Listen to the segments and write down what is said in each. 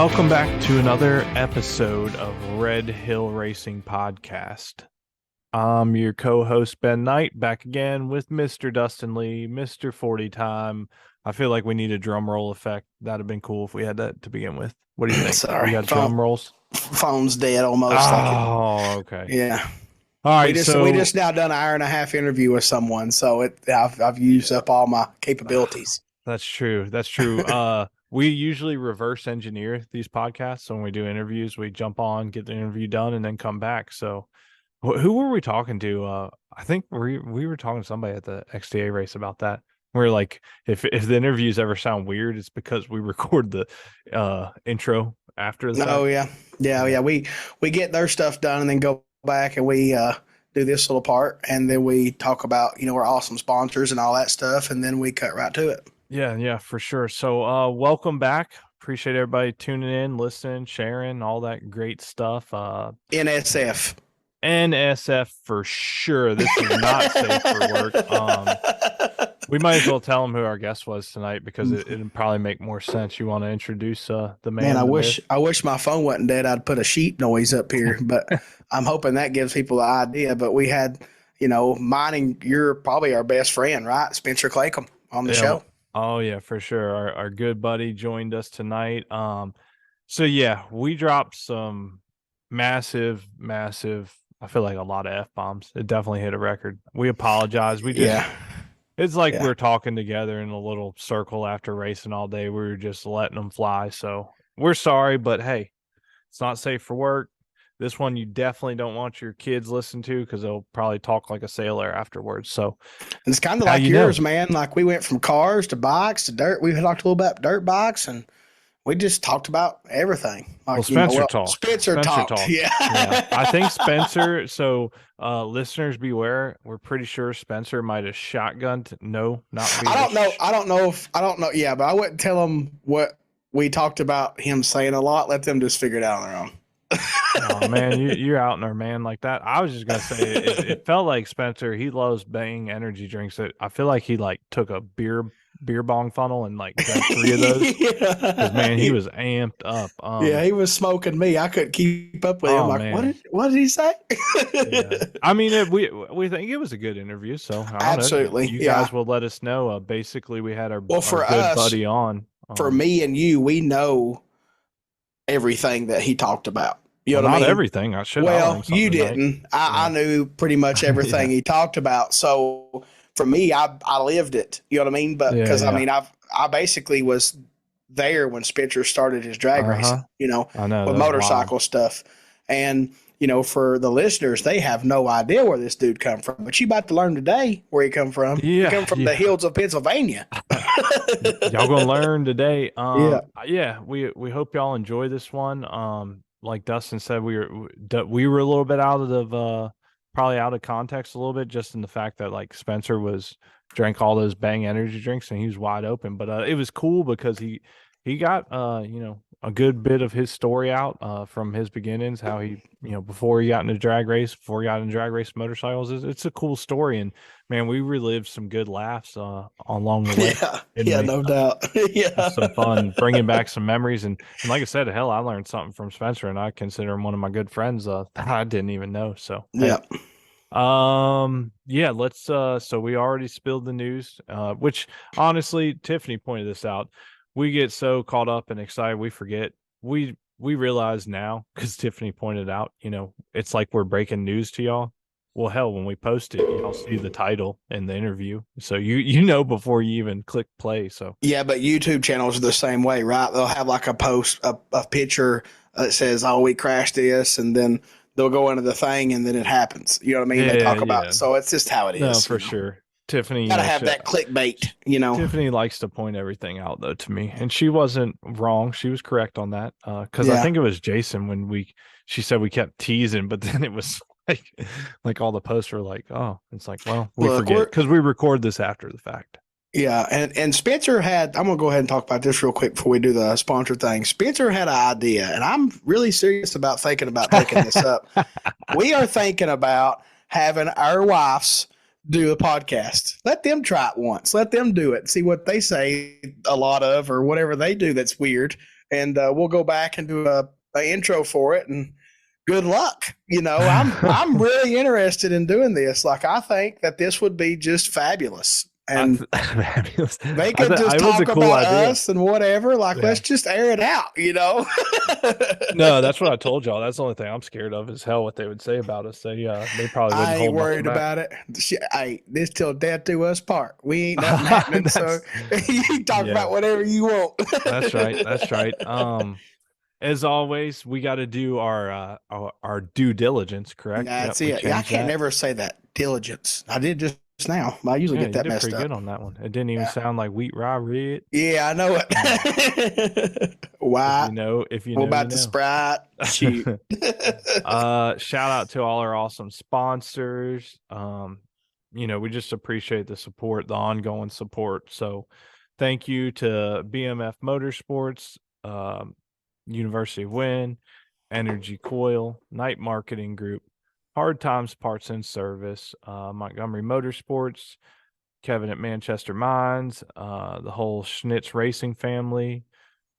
Welcome back to another episode of Red Hill Racing Podcast. I'm your co-host, Ben Knight, back again with Mr. Dustin Lee, Mr. 40 Time. I feel like we need a drum roll effect. That'd have been cool if we had that to begin with. What do you think? Sorry. We got drum rolls? Phone's dead almost. Okay. Yeah. All right, we just now done an hour and a half interview with someone, so I've used up all my capabilities. That's true. We usually reverse engineer these podcasts. So when we do interviews, we jump on, get the interview done, and then come back. So who were we talking to? I think we were talking to somebody at the XTA race about that. We're like, if the interviews ever sound weird, it's because we record the intro after the Oh, yeah. We get their stuff done and then go back and we do this little part, and then we talk about, our awesome sponsors and all that stuff, and then we cut right to it. Yeah, for sure. So welcome back. Appreciate everybody tuning in, listening, sharing, all that great stuff. NSF for sure. This is not safe for work. We might as well tell them who our guest was tonight because it'd probably make more sense. You want to introduce the man? Man, I wish my phone wasn't dead. I'd put a sheep noise up here, but I'm hoping that gives people the idea. But we had, mine and you're probably our best friend, right? Spencer Claycomb on the show. Oh yeah, for sure. Our good buddy joined us tonight. So yeah, we dropped some massive, I feel like a lot of F-bombs. It definitely hit a record. We apologize. It's like we're talking together in a little circle after racing all day. We were just letting them fly. So we're sorry, but hey, it's not safe for work. This one you definitely don't want your kids listen to because they'll probably talk like a sailor afterwards. So it's kind of like yours, man. Like we went from cars to bikes to dirt. We talked a little about dirt bikes, and we just talked about everything. Like, Spencer talked. Spencer talked. Yeah. I think Spencer. So listeners beware. We're pretty sure Spencer might have shotgunned. No, not. I don't know. Yeah, but I wouldn't tell them what we talked about him saying a lot. Let them just figure it out on their own. Oh man, you're out there, man, like that. I was just gonna say it felt like Spencer. He loves Bang energy drinks. I feel like he took a beer bong funnel and drank 3 of those. Because man, he was amped up. Yeah, he was smoking me. I couldn't keep up with him. Like, what did he say? Yeah. I mean, we think it was a good interview. So absolutely, you guys will let us know. Basically, we had our good buddy on. For me and you, we know everything that he talked about. You know what I mean? Not everything. I should. Well, you didn't. I knew pretty much everything he talked about. So for me, I lived it. You know what I mean? But because I basically was there when Spencer started his drag racing. I know, with motorcycle stuff, and for the listeners, they have no idea where this dude come from. But you about to learn today where he come from. Yeah, he come from the hills of Pennsylvania. Y'all gonna learn today. We hope y'all enjoy this one. Like Dustin said, we were a little bit probably out of context a little bit, just in the fact that Spencer drank all those Bang energy drinks and he was wide open. But it was cool because he got a good bit of his story out from his beginnings, how he before he got into drag race motorcycles. It's a cool story, and man, we relived some good laughs along the way. Yeah, no doubt. Yeah, some fun bringing back some memories, and like I said, hell, I learned something from Spencer, and I consider him one of my good friends that I didn't even know. So yeah. Let's so we already spilled the news, which honestly, Tiffany pointed this out. We get so caught up and excited we forget. We realize now, because Tiffany pointed out, it's like we're breaking news to y'all. Well, hell, when we post it, y'all see the title and the interview, so you know before you even click play. So yeah, but YouTube channels are the same way, right? They'll have a post, a picture that says, "Oh, we crashed this," and then they'll go into the thing, and then it happens. You know what I mean? They talk about it. So it's just how it is. No, for sure. Tiffany gotta have that clickbait, Tiffany likes to point everything out though to me, and she wasn't wrong. She was correct on that. Because I think it was Jason when she said we kept teasing, but then it was like all the posts were like, oh, it's like, well, we forget because we record this after the fact. Yeah, and Spencer I'm gonna go ahead and talk about this real quick before we do the sponsor thing. Spencer had an idea, and I'm really serious about thinking about taking this up. We are thinking about having our wives do a podcast. Let them try it once. Let them do it. See what they say a lot of or whatever they do that's weird. and we'll go back and do a intro for it. And good luck. I'm really interested in doing this. Like, I think that this would be just fabulous. And Fabulous. they could just it was a talk cool about idea. us and whatever. Like, Yeah. let's just air it out, No, that's what I told y'all. That's the only thing I'm scared of is hell what they would say about us. They probably wouldn't I ain't hold worried nothing about it. Hey, this till death do us part. We ain't nothing happening. So you talk about whatever you want. That's right. That's right. As always, we got to do our due diligence, correct? That's Yep, it. I can't never say that. Diligence. I did just now. I usually get that you did messed pretty up. good on that one. It didn't even sound like wheat rye red. Yeah, I know it. Why? If you what know, about the Sprite? Shoot. Shout out to all our awesome sponsors. We just appreciate the support, the ongoing support. So thank you to BMF Motorsports, University of Wynn, Energy Coil, Night Marketing Group, Hard Times Parts and Service, Montgomery Motorsports, Kevin at Manchester Mines, the whole Schnitz Racing family,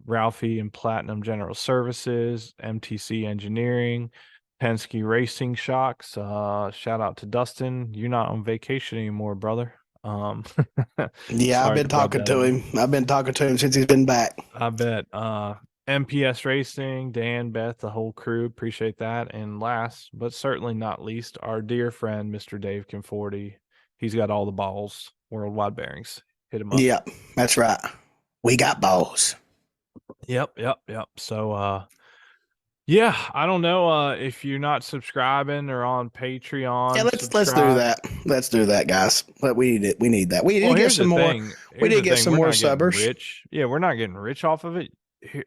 Ralphie and Platinum General Services, MTC Engineering, Penske Racing Shocks. Shout out to Dustin. You're not on vacation anymore, brother. Yeah, I've been talking to him. I've been talking to him since he's been back. I bet. MPS Racing, Dan, Beth, the whole crew, appreciate that. And last but certainly not least, our dear friend, Mr. Dave Conforti. He's got all the balls, worldwide bearings. Hit him up. Yep, that's right. We got balls. Yep. So, yeah, I don't know if you're not subscribing or on Patreon. Yeah, let's do that. Let's do that, guys. But we need it. We need that. We did get some more. We did get some more subbers. Rich. Yeah, we're not getting rich off of it.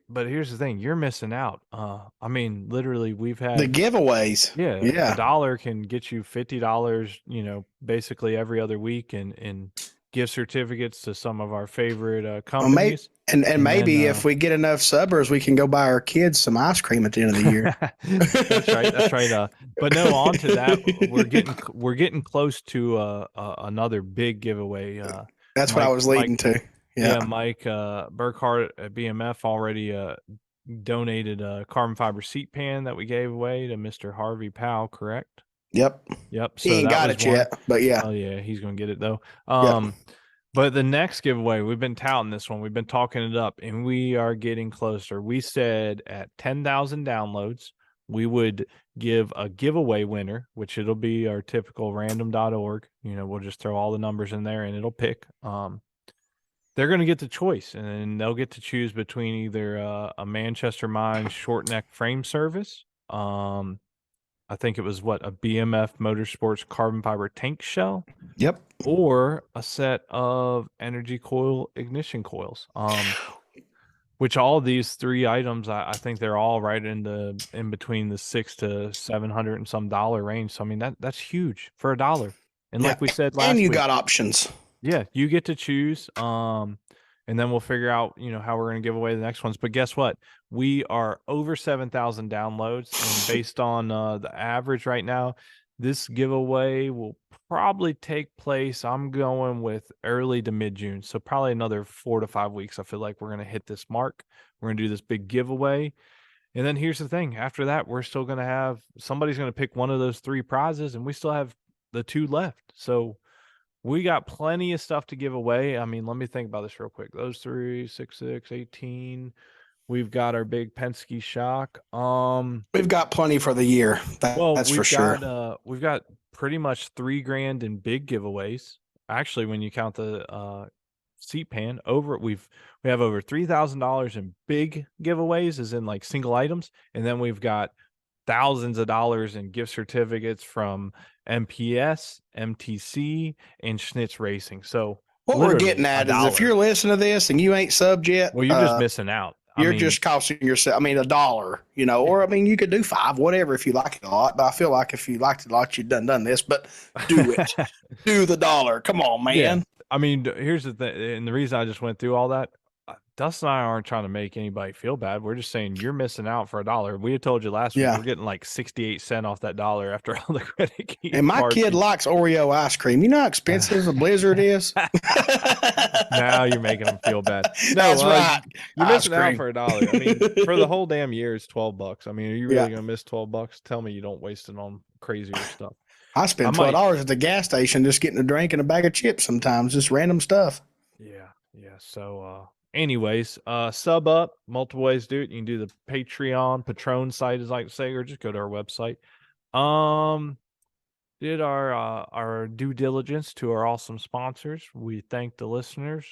But here's the thing: you're missing out. I mean, literally, we've had the giveaways. Yeah. $1 can get you $50. Basically every other week, and gift certificates to some of our favorite companies. And maybe then, if we get enough subbers, we can go buy our kids some ice cream at the end of the year. That's right. But no, on to that. We're getting close to another big giveaway. That's what I was leading to. Yeah, Mike Burkhart at BMF already donated a carbon fiber seat pan that we gave away to Mr. Harvey Powell, correct? Yep. So he ain't got it yet, but yeah. Oh yeah, he's gonna get it though. But the next giveaway, we've been touting this one. We've been talking it up, and we are getting closer. We said at 10,000 downloads, we would give a giveaway winner, which it'll be our typical random.org. We'll just throw all the numbers in there, and it'll pick. They're going to get the choice, and they'll get to choose between either a Manchester Mines short neck frame service. I think it was a BMF Motorsports carbon fiber tank shell. Yep. Or a set of energy coil ignition coils. Which all of these three items, I think they're all right in between the $600 to $700 and some dollar range. So I mean that's huge for $1. And like we said last week, and you got options. Yeah, you get to choose. And then we'll figure out, how we're going to give away the next ones. But guess what? We are over 7,000 downloads. And based on the average right now, this giveaway will probably take place. I'm going with early to mid-June. So probably another 4 to 5 weeks. I feel like we're going to hit this mark. We're going to do this big giveaway. And then here's the thing. After that, we're still going to have somebody's going to pick one of those 3 prizes. And we still have the 2 left. So we got plenty of stuff to give away. I mean, let me think about this real quick. Those 3, 6, 18. We've got our big Penske shock. We've got plenty for the year. That's for sure. We've got pretty much $3,000 in big giveaways. Actually, when you count the seat pan, we have over $3,000 in big giveaways, as in like single items, and then we've got thousands of dollars in gift certificates from MPS, MTC, and Schnitz Racing. So what we're getting at is if you're listening to this and you ain't subbed yet, well, you're just missing out. You're just costing yourself. I mean, $1, or I mean, you could do 5, whatever, if you like it a lot. But I feel like if you liked it a lot, you'd done this. But do it. Do the $1. Come on, man. Yeah. I mean, here's the thing, and the reason I just went through all that. Dustin and I aren't trying to make anybody feel bad. We're just saying you're missing out for $1. We had told you last week Yeah. we're getting like 68 cents off that dollar after all the credit And my card kid fees. likes Oreo ice cream. You know how expensive a Blizzard is? Now you're making them feel bad. No, That's right. you're Ice missing out cream. for $1. I mean, for the whole damn year, it's $12. I mean, are you really Yeah. gonna miss $12? Tell me you don't waste it on crazier stuff. I I spend might. $12 at the gas station just getting a drink and a bag of chips sometimes, just random stuff. Yeah, yeah. So anyways, sub up, multiple ways to do it. You can do the Patreon, Patron site, as I like to say, or just go to our website. Did our due diligence to our awesome sponsors. We thank the listeners.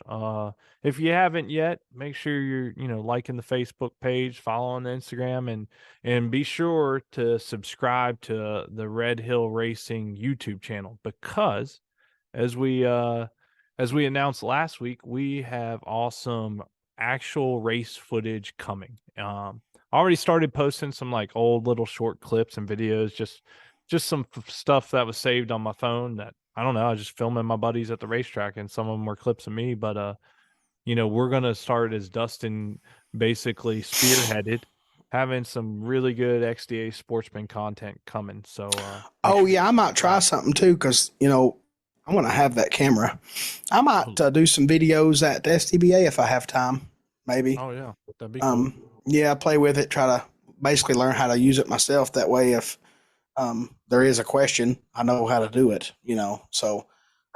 If you haven't yet, make sure you're liking the Facebook page, following the Instagram, and be sure to subscribe to the Red Hill Racing YouTube channel, because as we announced last week, we have awesome actual race footage coming. I already started posting some like old little short clips and videos, just some stuff that was saved on my phone that I don't know. I was just filming my buddies at the racetrack, and some of them were clips of me. But we're gonna start, as Dustin basically spearheaded, having some really good XDA sportsman content coming. So Oh, yeah, I might try something too because, I want to have that camera. I might do some videos at the STBA if I have time, maybe. Oh yeah, that'd be cool. Yeah, play with it, try to basically learn how to use it myself. That way, if there is a question, I know how to do it, So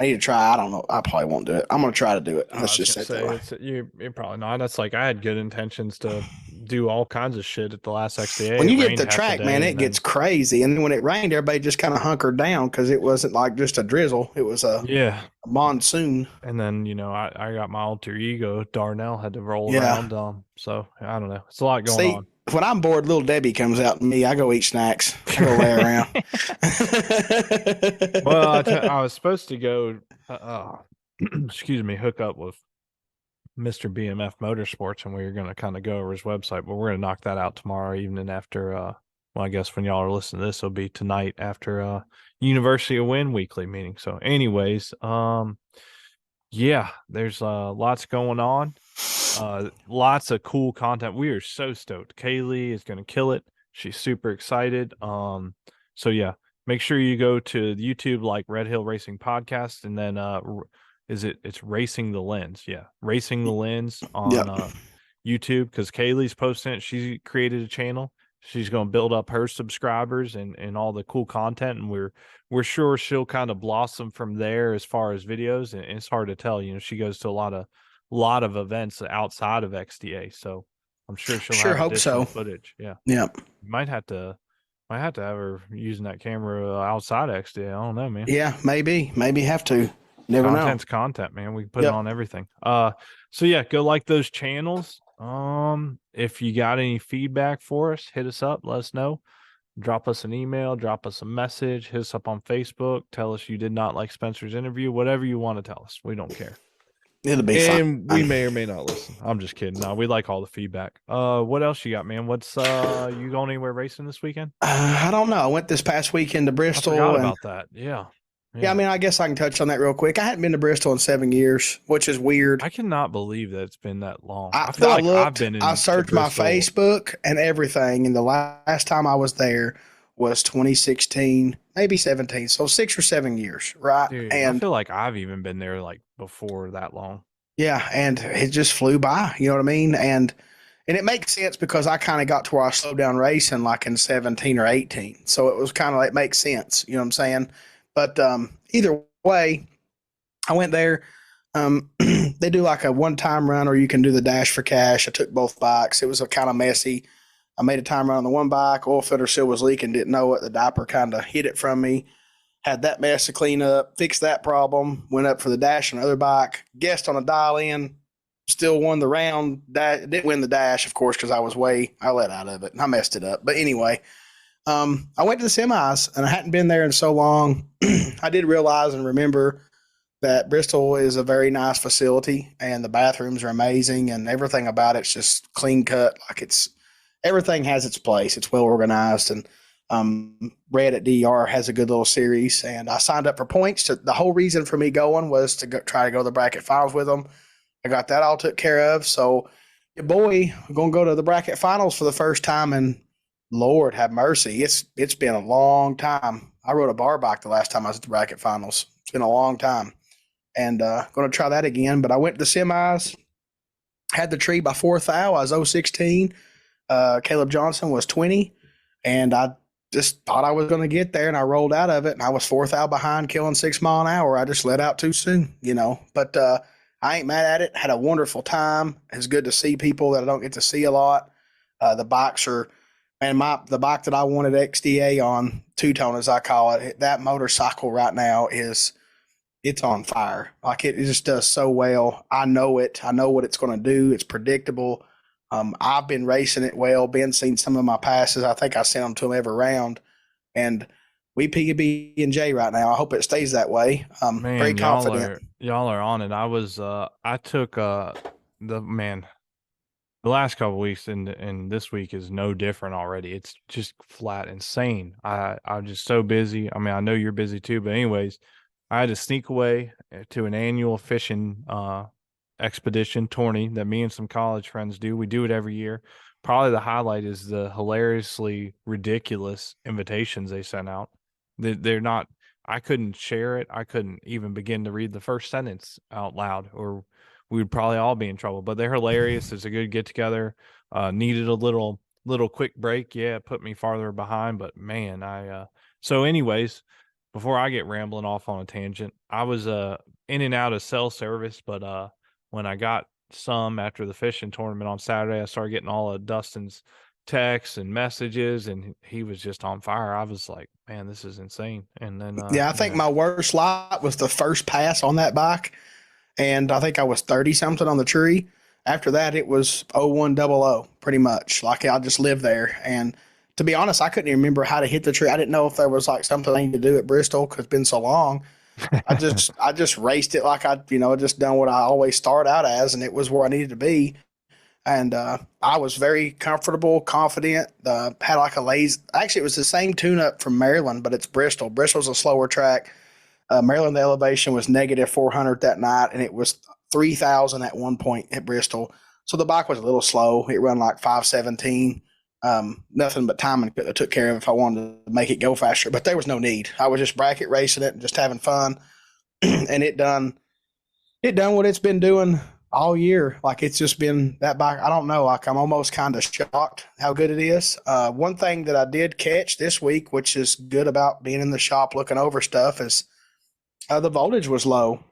I need to try. I don't know. I probably won't do it. I'm going to try to do it. Let's just say that. You're probably not. That's like I had good intentions to do all kinds of shit at the last XDA. When It you get rained the half track, day, man, it and gets crazy. And then when it rained, everybody just kind of hunkered down because it wasn't like just a drizzle. It was a monsoon. And then I got my alter ego. Darnell had to roll around. So I don't know. It's a lot going on. When I'm bored, little Debbie comes out to me. I go eat snacks. I go lay around. Well, I was supposed to go, excuse me, hook up with Mr. BMF Motorsports, and we were going to kind of go over his website, but we're going to knock that out tomorrow evening after, well, I guess when y'all are listening to this, it'll be tonight after University of Win weekly meeting. So anyways, yeah, there's lots going on. Lots of cool content. We are so stoked. Kaylee is going to kill it. She's super excited. So yeah, make sure you go to YouTube, like Red Hill Racing Podcast, and then it's Racing the Lens. Yeah, Racing the Lens on YouTube, because Kaylee's posting it. She created a channel. She's going to build up her subscribers and all the cool content, and we're sure she'll kind of blossom from there as far as videos. And it's hard to tell. She goes to a lot of events outside of XDA, so I'm sure she'll have additional footage. Yeah. Might have to have her using that camera outside of XDA. I don't know, man. Yeah, maybe have to. Never Content's content, man. We can put it on everything. So yeah, go like those channels. If you got any feedback for us, hit us up, let us know. Drop us an email, drop us a message, hit us up on Facebook, tell us you did not like Spencer's interview, whatever you want to tell us. We don't care. It'll be fun. And we may or may not listen. I'm just kidding. No, we like all the feedback. What else you got, man? What's you going anywhere racing this weekend? I don't know. I went this past weekend to Bristol. I forgot about that. Yeah. I mean, I guess I can touch on that real quick. I hadn't been to Bristol in 7 years, which is weird. I cannot believe that it's been that long. I searched my Facebook and everything, and the last time I was there was 2016, maybe 17. So 6 or 7 years, right? Dude, and I feel like I've even been there like before that long. Yeah, and it just flew by. You know what I mean? And it makes sense because I kind of got to where I slowed down racing like in 17 or 18. So it was kind of like, it makes sense. You know what I'm saying? But either way, I went there. They do like a one-time run, or you can do the dash for cash. I took both bikes. It was a kind of messy. I made a time run on the one bike. Oil filter seal was leaking. Didn't know it. The diaper kind of hid it from me. Had that mess to clean up. Fixed that problem. Went up for the dash on the other bike. Guessed on a dial-in. Still won the round. Didn't win the dash, of course, because I let out of it. And I messed it up. But anyway, I went to the semis, and I hadn't been there in so long. I did realize and remember that Bristol is a very nice facility, and the bathrooms are amazing, and everything about it's just clean cut. Like everything has its place. It's well organized, and Red at DR has a good little series, and I signed up for points. The whole reason for me going was to try to go to the bracket finals with them. I got that all took care of. So, your boy, we're gonna go to the bracket finals for the first time, and Lord have mercy, it's been a long time. I rode a bar bike the last time I was at the bracket finals. It's been a long time, and going to try that again. But I went to the semis, had the tree by fourth thou. I was 016. Caleb Johnson was 20, and I just thought I was going to get there, and I rolled out of it, and I was fourth out behind, killing 6 mile an hour. I just let out too soon, But I ain't mad at it. Had a wonderful time. It's good to see people that I don't get to see a lot. The bikes are, and the bike that I wanted XDA on, two-tone as I call it, that motorcycle right now it's on fire. Like it just does so well. I know it. I know what it's going to do. It's predictable. I've been racing it well. Ben seen some of my passes. I think I sent them to him every round, and we PB and J right now. I hope it stays that way. Man, very confident. Y'all are on it. I took the last couple of weeks and this week is no different already. It's just flat insane. I'm just so busy. I mean, I know you're busy too, but anyways, I had to sneak away to an annual fishing expedition tourney that me and some college friends do. We do it every year. Probably the highlight is the hilariously ridiculous invitations they sent out. They're not, I couldn't share it. I couldn't even begin to read the first sentence out loud, or we would probably all be in trouble. But they're hilarious. It's a good get together. Needed a little quick break. Yeah, it put me farther behind, but man, so anyways, before I get rambling off on a tangent, I was in and out of cell service, but when I got some after the fishing tournament on Saturday, I started getting all of Dustin's texts and messages, and he was just on fire. I was like, man, this is insane. And then I think my worst lot was the first pass on that bike, and I think I was 30 something on the tree. After that, it was 0100 pretty much. Like I just lived there, and to be honest, I couldn't even remember how to hit the tree. I didn't know if there was like something I needed to do at Bristol because it's been so long. I just raced it like I just done what I always start out as, and it was where I needed to be. And I was very comfortable, confident. Had like a lazy. Actually, it was the same tune-up from Maryland, but it's Bristol. Bristol's a slower track. Maryland, the elevation was negative 400 that night, and it was 3,000 at one point at Bristol. So the bike was a little slow. It ran like 517. Nothing but timing could have took care of if I wanted to make it go faster, but there was no need. I was just bracket racing it and just having fun. And it done what it's been doing all year. Like it's just been that bike. I don't know. Like I'm almost kind of shocked how good it is. One thing that I did catch this week, which is good about being in the shop looking over stuff, is the voltage was low.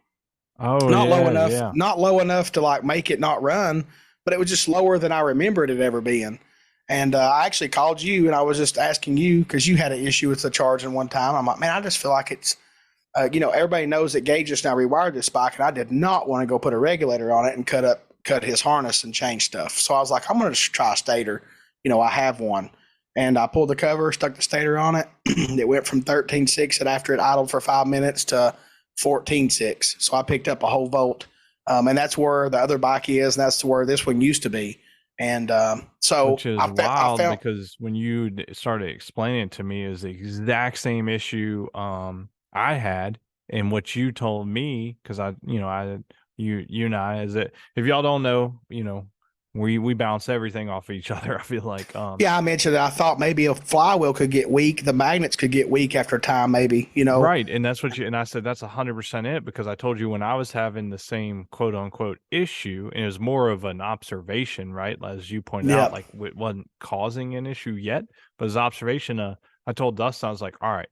Oh, not low enough. Yeah. Not low enough to like make it not run, but it was just lower than I remembered it ever being. And I actually called you, and I was just asking you because you had an issue with the charging one time. I'm like, man, I just feel like it's, everybody knows that Gage just now rewired this bike, and I did not want to go put a regulator on it and cut his harness and change stuff. So I was like, I'm going to try a stator. I have one. And I pulled the cover, stuck the stator on it. It went from 13.6 and after it idled for 5 minutes to 14.6. So I picked up a whole volt. And that's where the other bike is, and that's where this one used to be. And so which is wild because when you started explaining it to me, is the exact same issue I had, and what you told me, because you and I, is that if y'all don't know, we bounce everything off of each other. I feel like I mentioned that I thought maybe a flywheel could get weak, the magnets could get weak after time, maybe, right. And that's what and I said that's 100% it, because I told you when I was having the same quote unquote issue, and it was more of an observation, right, as you pointed out, like it wasn't causing an issue yet, but as observation. I told Dustin, I was like, all right,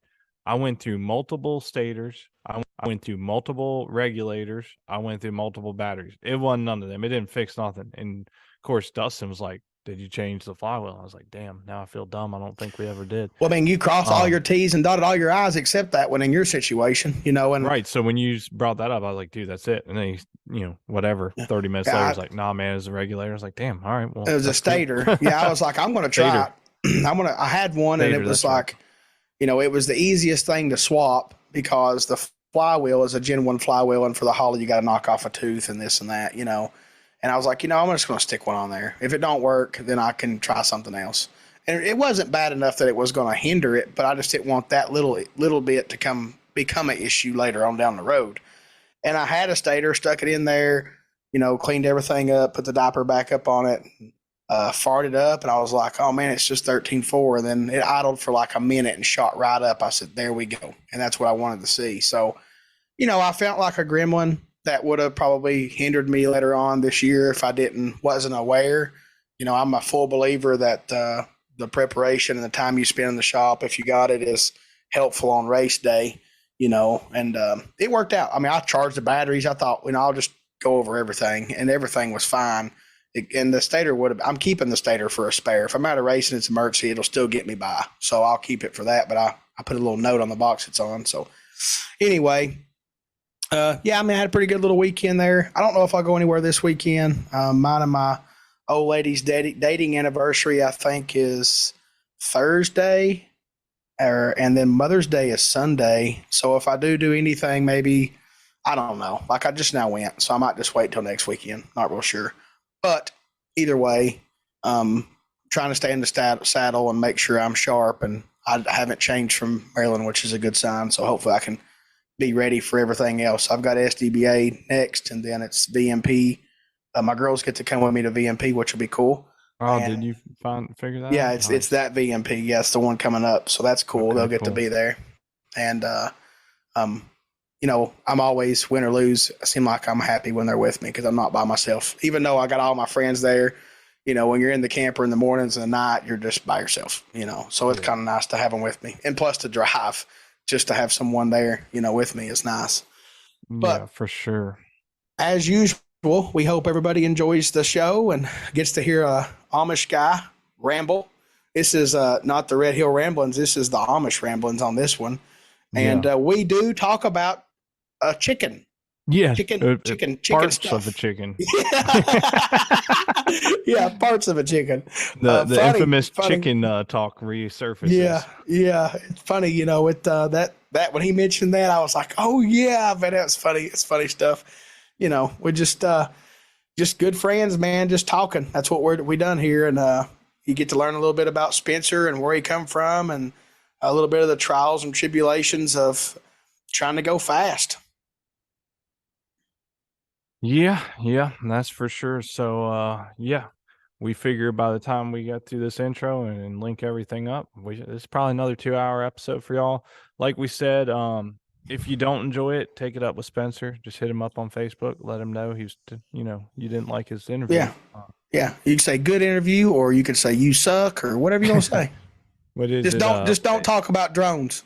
I went through multiple stators, I went through multiple regulators, I went through multiple batteries. It wasn't none of them. It didn't fix nothing. And of course, Dustin was like, did you change the flywheel? I was like, damn, now I feel dumb. I don't think we ever did. Well, I mean, you crossed all your T's and dotted all your I's except that one in your situation, and right. So when you brought that up, I was like, dude, that's it. And then whatever, 30 minutes later, I was like, nah, man, it's a regulator. I was like, damn, all right, well, it was a stator. Cool. Yeah, I was like, I'm gonna try it. I had one, stator, and it was like, right. It was the easiest thing to swap because the flywheel is a Gen 1 flywheel, and for the Holly, you got to knock off a tooth and this and that, And I was like, I'm just going to stick one on there. If it don't work, then I can try something else. And it wasn't bad enough that it was going to hinder it, but I just didn't want that little bit to become an issue later on down the road. And I had a stator, stuck it in there, cleaned everything up, put the diaper back up on it, farted up, and I was like, oh man, it's just 13.4. And then it idled for like a minute and shot right up. I said, there we go. And that's what I wanted to see. So, I felt like a gremlin that would have probably hindered me later on this year if I wasn't aware. I'm a full believer that the preparation and the time you spend in the shop, if you got it, is helpful on race day, and it worked out. I mean, I charged the batteries. I thought, I'll just go over everything, and everything was fine. And the stator I'm keeping the stator for a spare. If I'm out of racing, it's emergency, it'll still get me by. So I'll keep it for that, but I put a little note on the box it's on. So anyway, I had a pretty good little weekend there. I don't know if I'll go anywhere this weekend. Mine and my old lady's dating anniversary, I think, is Thursday, and then Mother's Day is Sunday. So if I do anything, maybe, I don't know. Like I just now went, so I might just wait till next weekend. Not real sure. But either way, trying to stay in the saddle and make sure I'm sharp, and I haven't changed from Maryland, which is a good sign. So hopefully I can be ready for everything else. I've got SDBA next, and then it's VMP. My girls get to come with me to VMP, which will be cool. Oh, did you figure that out? Yeah, it's that VMP. Yeah, it's the one coming up. So that's cool. Okay, they'll get to be there. And, I'm always, win or lose, I seem like I'm happy when they're with me because I'm not by myself. Even though I got all my friends there, when you're in the camper in the mornings and the night, you're just by yourself, So it's kind of nice to have them with me. And plus to drive, just to have someone there, with me is nice. But yeah, for sure. As usual, we hope everybody enjoys the show and gets to hear a Amish guy ramble. This is not the Red Hill Ramblings. This is the Amish Ramblings on this one. And we do talk about chicken. Yeah. Chicken parts stuff. of a chicken. Yeah, parts of a chicken. The infamous chicken talk resurfaces. Yeah. It's funny, with that when he mentioned that, I was like, oh yeah, but that's funny. It's funny stuff. We're just good friends, man, just talking. That's what we done here. And you get to learn a little bit about Spencer and where he come from, and a little bit of the trials and tribulations of trying to go fast. Yeah, that's for sure. So, we figure by the time we get through this intro and link everything up, it's probably another 2-hour episode for y'all. Like we said, if you don't enjoy it, take it up with Spencer. Just hit him up on Facebook. Let him know you didn't like his interview. Yeah. You can say good interview, or you could say you suck, or whatever you want to say. What is just don't talk about drones.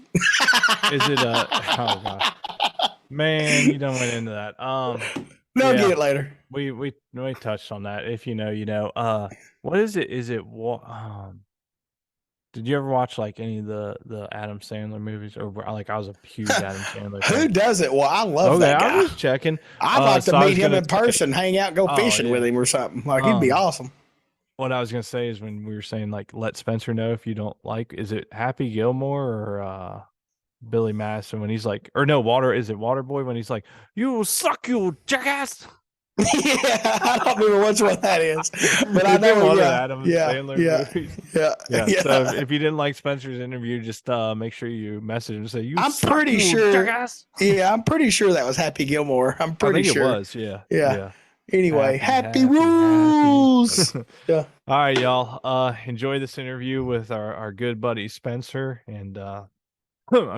Is it oh god, man, you don't went into that. No, get it later. We touched on that. If you know. What is it? Is it did you ever watch like any of the Adam Sandler movies? Or like, I was a huge Adam Sandler fan. Who doesn't? Well, I love that guy. I was checking. I'd like to meet him in person, hang out, go fishing with him or something. Like, he'd be awesome. What I was gonna say is, when we were saying like, let Spencer know if you don't like, is it Happy Gilmore or Billy Madison when he's like, or no, is it Waterboy when he's like, you suck, you jackass? Yeah, I don't remember which one that is, but I know one of Adam Sandler movies. Yeah. So if you didn't like Spencer's interview, just make sure you message him and say, I'm pretty sure. Jackass. Yeah, I'm pretty sure that was Happy Gilmore. I'm pretty sure it was. Yeah. Anyway, happy rules. Yeah. All right, y'all. Enjoy this interview with our good buddy Spencer, and of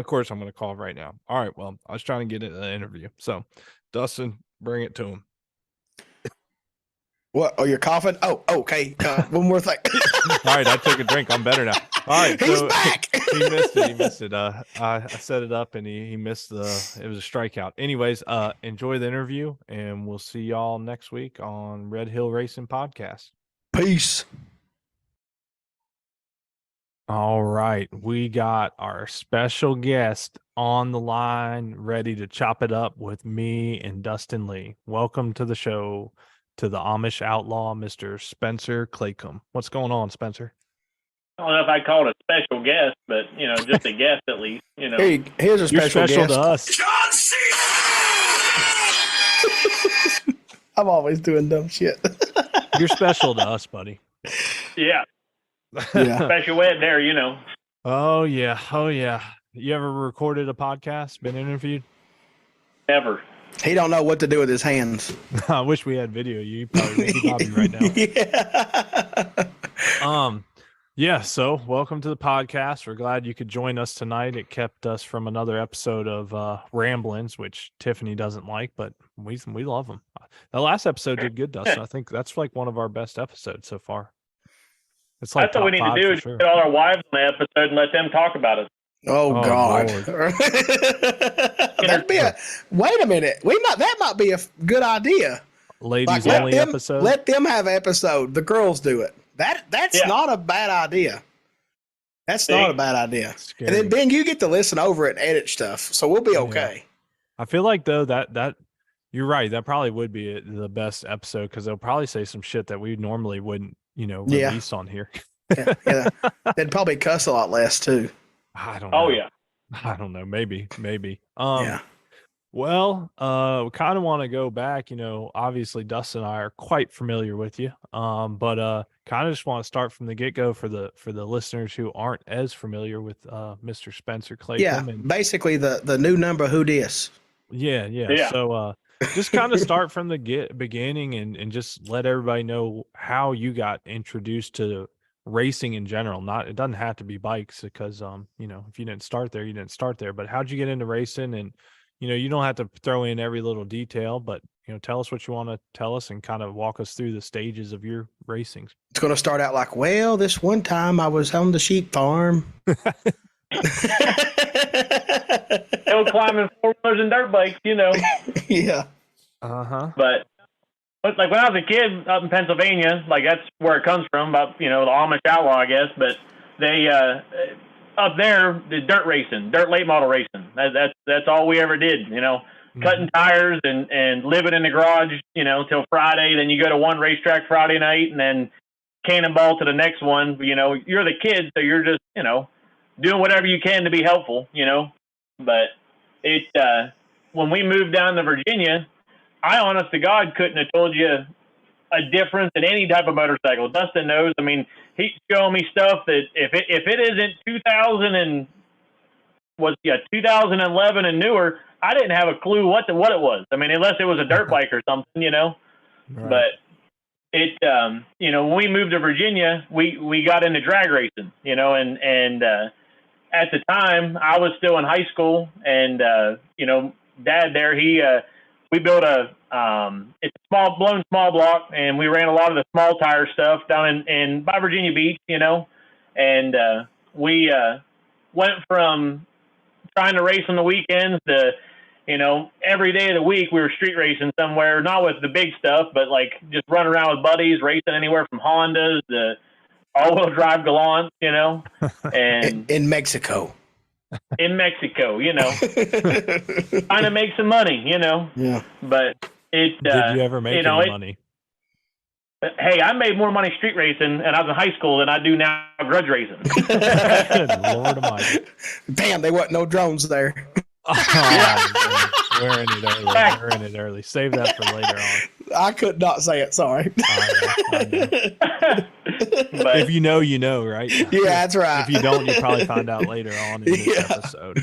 course I'm going to call right now. All right. Well, I was trying to get an interview, so Dustin, bring it to him. What? Oh, you're coughing? Oh, okay. One more thing. All right, I took a drink. I'm better now. All right, he's back. He missed it. I set it up and he missed it was a strikeout. Anyways, enjoy the interview, and we'll see y'all next week on Red Hill Racing Podcast. Peace. All right, we got our special guest on the line, ready to chop it up with me and Dustin Lee. Welcome to the show, to the Amish Outlaw, Mr. Spencer Claycomb. What's going on, Spencer? I don't know if I call it a special guest, but, just a guest at least, Here's a special guest. To us. John Cena! I'm always doing dumb shit. You're special to us, buddy. Yeah. Special ed there, Oh, yeah. You ever recorded a podcast, been interviewed? Never. He don't know what to do with his hands. I wish we had video. You probably be Bobby right now. Yeah. Yeah, so welcome to the podcast. We're glad you could join us tonight. It kept us from another episode of Ramblings, which Tiffany doesn't like, but we love them. The last episode did good, Dustin. I think that's like one of our best episodes so far. It's like that's what we need to do is get all our wives on the episode and let them talk about us. Oh God! That'd be wait a minute. That might be a good idea. Ladies only episode. Let them have an episode. The girls do it. That's not a bad idea. That's not a bad idea. And then Ben, you get to listen over it and edit stuff, so we'll be okay. Yeah. I feel like though that you're right. That probably would be the best episode because they'll probably say some shit that we normally wouldn't, release on here. yeah. They'd probably cuss a lot less too. I don't know. Oh yeah. I don't know. Maybe. Yeah. Well, we kind of want to go back, obviously Dustin and I are quite familiar with you. But kind of just want to start from the get-go for the listeners who aren't as familiar with Mr. Spencer Claycomb. Yeah, basically the new number who dis. Yeah. So just kind of start from the beginning and just let everybody know how you got introduced to racing in general. It doesn't have to be bikes because if you didn't start there, you didn't start there. But how'd you get into racing? And you don't have to throw in every little detail, but tell us what you want to tell us and kind of walk us through the stages of your racings. It's going to start out like, well, this one time I was on the sheep farm. Hill climbing 4-wheelers and dirt bikes, Yeah. But like when I was a kid up in Pennsylvania, like that's where it comes from, about the Amish outlaw, I guess. But they up there, the dirt late model racing. That's all we ever did. Cutting tires and living in the garage, till Friday. Then you go to one racetrack Friday night, and then cannonball to the next one. You're the kid, so you're just doing whatever you can to be helpful. But when we moved down to Virginia, I, honest to God, couldn't have told you a difference in any type of motorcycle. Dustin knows. I mean, he's showing me stuff that if it isn't 2011 and newer, I didn't have a clue what it was. I mean, unless it was a dirt bike or something, Right. But when we moved to Virginia, we got into drag racing, and at the time I was still in high school, and Dad there, we built it's a small block, and we ran a lot of the small tire stuff down in by Virginia Beach, and we went from trying to race on the weekends to, every day of the week we were street racing somewhere, not with the big stuff, but like just running around with buddies, racing anywhere from Hondas to all-wheel drive Gallants, and in Mexico. Trying to make some money, Yeah. But did you ever make any money? Hey, I made more money street racing, and I was in high school, than I do now grudge racing. Good Lord Almighty! Damn, there wasn't no drones there. Oh, we're in it early. Save that for later on. I could not say it. Sorry. I know. But if you know, right? Yeah, that's right. If you don't, you probably find out later on in this episode.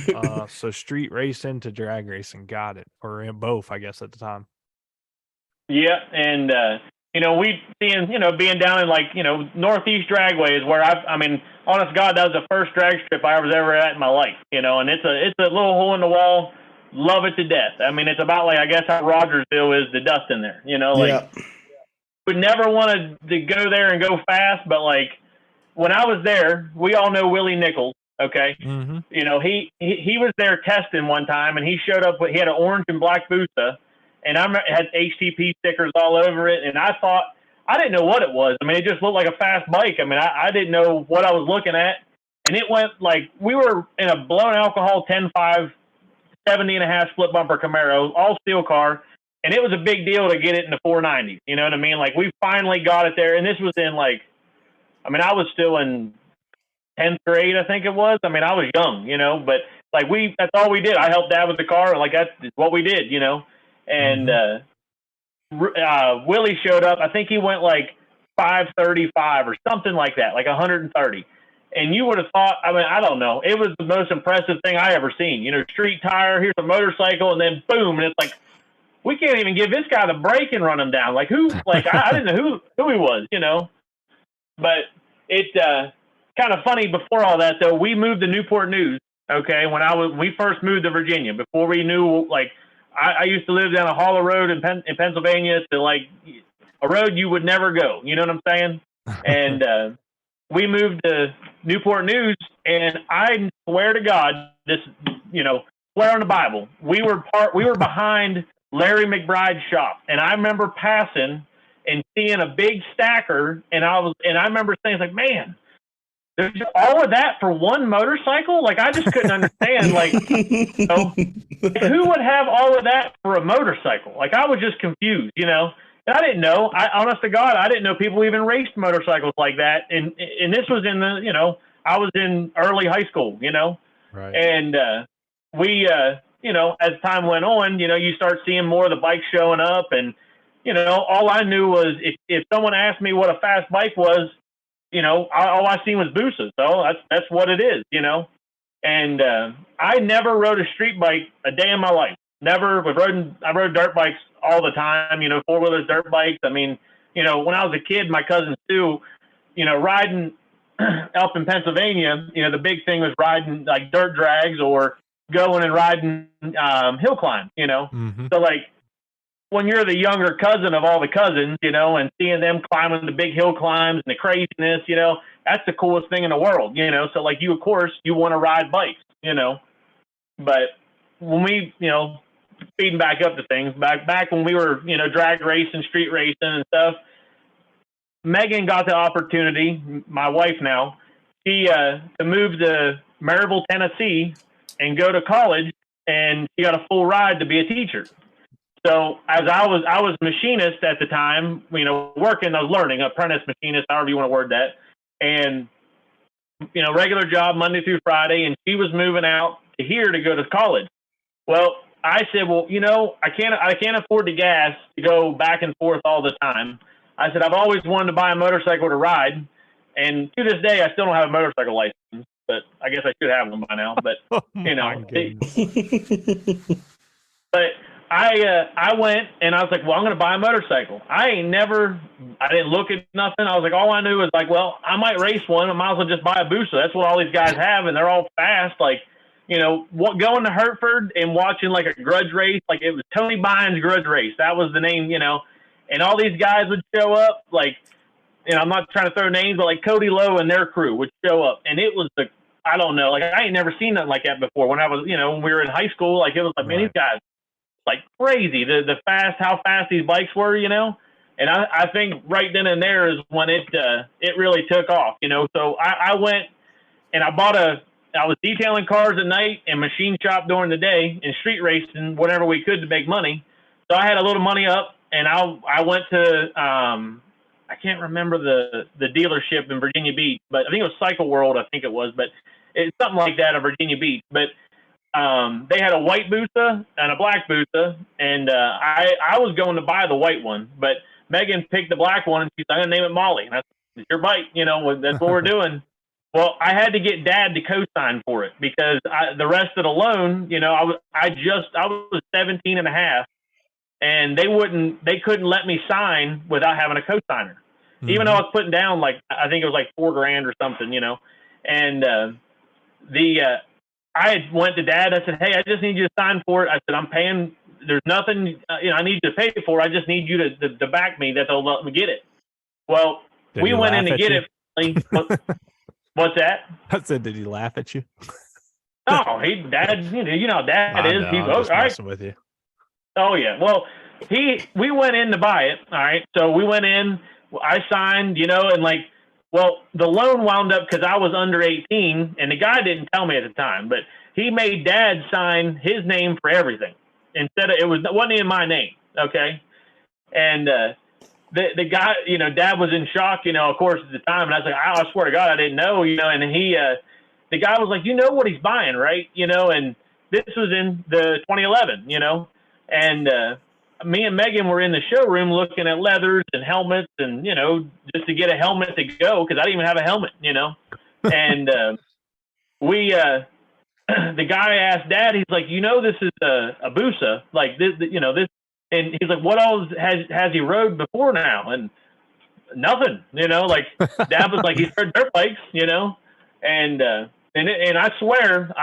So street racing to drag racing, got it, or in both, I guess, at the time. Yeah, and we seeing being down in like Northeast Dragway is where honest God, that was the first drag strip I was ever at in my life. And it's a little hole in the wall. Love it to death. I mean, it's about like, I guess how Rogersville is to Dustin there. Would never want to go there and go fast, but like when I was there, we all know Willie Nichols. Okay. Mm-hmm. He was there testing one time, and he showed up he had an orange and black Busa, and it had HTP stickers all over it. And I didn't know what it was. I mean, it just looked like a fast bike. I mean, I didn't know what I was looking at, and it went like, we were in a blown alcohol 10.5, 70.5 split bumper Camaro, all steel car. And it was a big deal to get it in the 490s. You know what I mean? Like, we finally got it there. And this was in I was still in 10th grade, I think it was. I mean, I was young, but like that's all we did. I helped Dad with the car. Like, that's what we did, And Willie showed up. I think he went like 535 or something like that, like 130. And you would have thought, I don't know. It was the most impressive thing I ever seen. Street tire, here's a motorcycle, and then boom, and it's like we can't even give this guy the break and run him down. Like who? Like I didn't know who he was, you know. But it kind of funny. Before all that, though, we moved to Newport News. Okay, we first moved to Virginia. Before we knew, like, I used to live down a hollow road in Pennsylvania to like a road you would never go. You know what I'm saying? And we moved to Newport News, and I swear to God, this, you know, swear on the Bible, we were behind Larry McBride's shop, and I remember passing and seeing a big stacker, and I remember saying, like, man, there's all of that for one motorcycle? Like, I just couldn't understand, like, you know, who would have all of that for a motorcycle? Like, I was just confused, you know. And I didn't know. Honest to God, I didn't know people even raced motorcycles like that. And this was in the, you know, I was in early high school, you know. Right. And we, you know, as time went on, you know, you start seeing more of the bikes showing up. And, you know, all I knew was if someone asked me what a fast bike was, you know, all I seen was Boosas. So that's what it is, you know. And I never rode a street bike a day in my life. Never. I rode dirt bikes all the time, you know, four-wheelers, dirt bikes. I mean, you know, when I was a kid, my cousins too, you know, riding up in Pennsylvania, you know, the big thing was riding like dirt drags or going and riding hill climb, you know. Mm-hmm. So like when you're the younger cousin of all the cousins, you know, and seeing them climbing the big hill climbs and the craziness, you know, that's the coolest thing in the world, you know. So like you, of course, you want to ride bikes, you know. But when we, you know, speeding back up to things, back when we were, you know, drag racing, street racing and stuff, Megan got the opportunity, my wife now, to move to Maryville, Tennessee and go to college, and she got a full ride to be a teacher. So as I was machinist at the time, you know, working, I was learning, apprentice machinist, however you want to word that. And, you know, regular job Monday through Friday, and she was moving out to here to go to college. Well, I said, well, you know, I can't afford the gas to go back and forth all the time. I said, I've always wanted to buy a motorcycle to ride. And to this day, I still don't have a motorcycle license, but I guess I should have one by now. But, you know, but I went and I was like, well, I'm going to buy a motorcycle. I didn't look at nothing. I was like, all I knew was like, well, I might race one. I might as well just buy a Busa. That's what all these guys have. And they're all fast. Like, you know, going to Hertford and watching like a grudge race, like it was Tony Bynes' grudge race. That was the name, you know, and all these guys would show up, like, you know, I'm not trying to throw names, but like Cody Lowe and their crew would show up. And it was I don't know, like I ain't never seen nothing like that before. When I was, you know, when we were in high school, like it was like, man, these guys, like crazy, how fast these bikes were, you know. And I think right then and there is when it really took off, you know. So I went and I was detailing cars at night and machine shop during the day and street racing whatever we could to make money. So I had a little money up, and I went to I can't remember the dealership in Virginia Beach, but I think it was Cycle World. I think it was, but it's something like that in Virginia Beach. But they had a white Busa and a black Busa, and I was going to buy the white one, but Megan picked the black one, and she's like, I'm gonna name it Molly. And that's your bike, you know. That's what we're doing. Well, I had to get Dad to co-sign for it because the rest of the loan, you know, I was 17 and a half, and they couldn't let me sign without having a co-signer. Mm-hmm. Even though I was putting down like, I think it was like $4,000 or something, you know. And I went to Dad. I said, hey, I just need you to sign for it. I said, I'm paying. There's nothing, you know, I need you to pay for. I just need you to back me that they'll let me get it. Well, we went in to get it. What's that? I said, did he laugh at you? No, Dad, you know, Dad is. He's all right with you. Oh yeah. Well, we went in to buy it. All right. So we went in. I signed, you know, and like, well, the loan wound up because I was under 18, and the guy didn't tell me at the time, but he made Dad sign his name for everything instead of wasn't in my name. Okay, and the guy, you know, Dad was in shock, you know, of course, at the time. And I was like, I swear to God, I didn't know, you know. And the guy was like, you know what he's buying, right? You know, and this was in the 2011, you know. And me and Megan were in the showroom looking at leathers and helmets and, you know, just to get a helmet to go because I didn't even have a helmet, you know. And the guy asked Dad, he's like, you know, this is a Busa. Like, this, you know, this And he's like, what else has he rode before now? And nothing, like Dad was like, he's heard dirt bikes, and I swear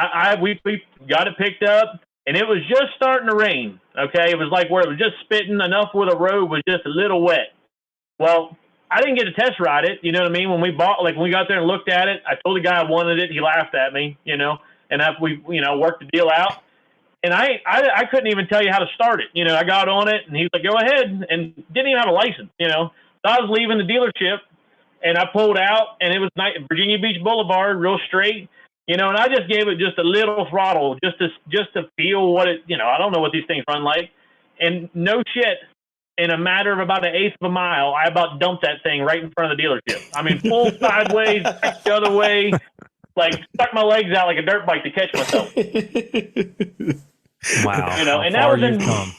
we got it picked up and it was just starting to rain. Okay. It was like where it was just spitting enough where the road was just a little wet. Well, I didn't get to test ride it. You know what I mean? When we got there and looked at it, I told the guy I wanted it. He laughed at me, and we worked the deal out. And I couldn't even tell you how to start it. I got on it and he was like, go ahead, and didn't even have a license, So I was leaving the dealership and I pulled out and it was Virginia Beach Boulevard, real straight, and I just gave it just a little throttle just to feel what it, I don't know what these things run like. And no shit, in a matter of about an eighth of a mile, I about dumped that thing right in front of the dealership. I mean, full sideways, back the other way, like stuck my legs out like a dirt bike to catch myself. Wow. And that was come.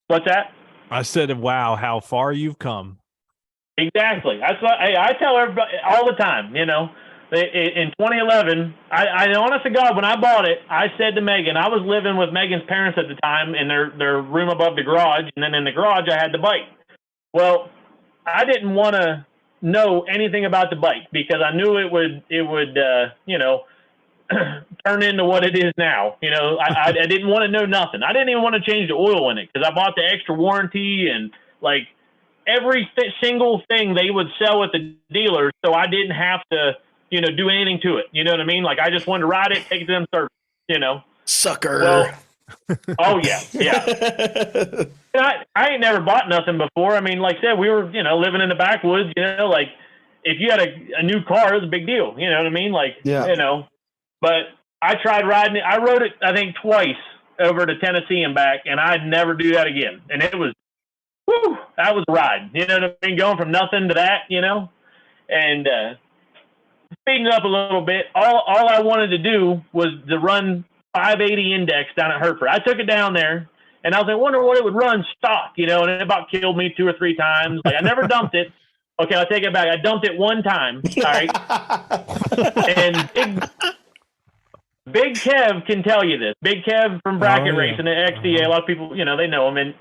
What's that? I said, wow, how far you've come. Exactly. That's what I tell everybody all the time, In 2011, I honest to God, when I bought it, I said to Megan, I was living with Megan's parents at the time in their room above the garage. And then in the garage, I had the bike. Well, I didn't want to know anything about the bike because I knew it would turn into what it is now. I didn't want to know nothing. I didn't even want to change the oil in it because I bought the extra warranty and like every single thing they would sell at the dealer. So I didn't have to, do anything to it. You know what I mean? Like I just wanted to ride it, take it to them service, Sucker. Well, oh yeah. Yeah. I ain't never bought nothing before. I mean, like I said, we were, living in the backwoods, like if you had a new car, it was a big deal. You know what I mean? Like, but I tried riding it. I rode it, I think, twice over to Tennessee and back, and I'd never do that again. And it was, that was a ride. You know what I mean? Going from nothing to that, and speeding it up a little bit. All I wanted to do was to run 580 index down at Hereford. I took it down there, and I was like, wonder what it would run stock, and it about killed me 2 or 3 times. Like I never dumped it. Okay, I'll take it back. I dumped it one time. All right. And Big Kev can tell you this. Big Kev from Bracket Racing at XDA. A lot of people, they know him. And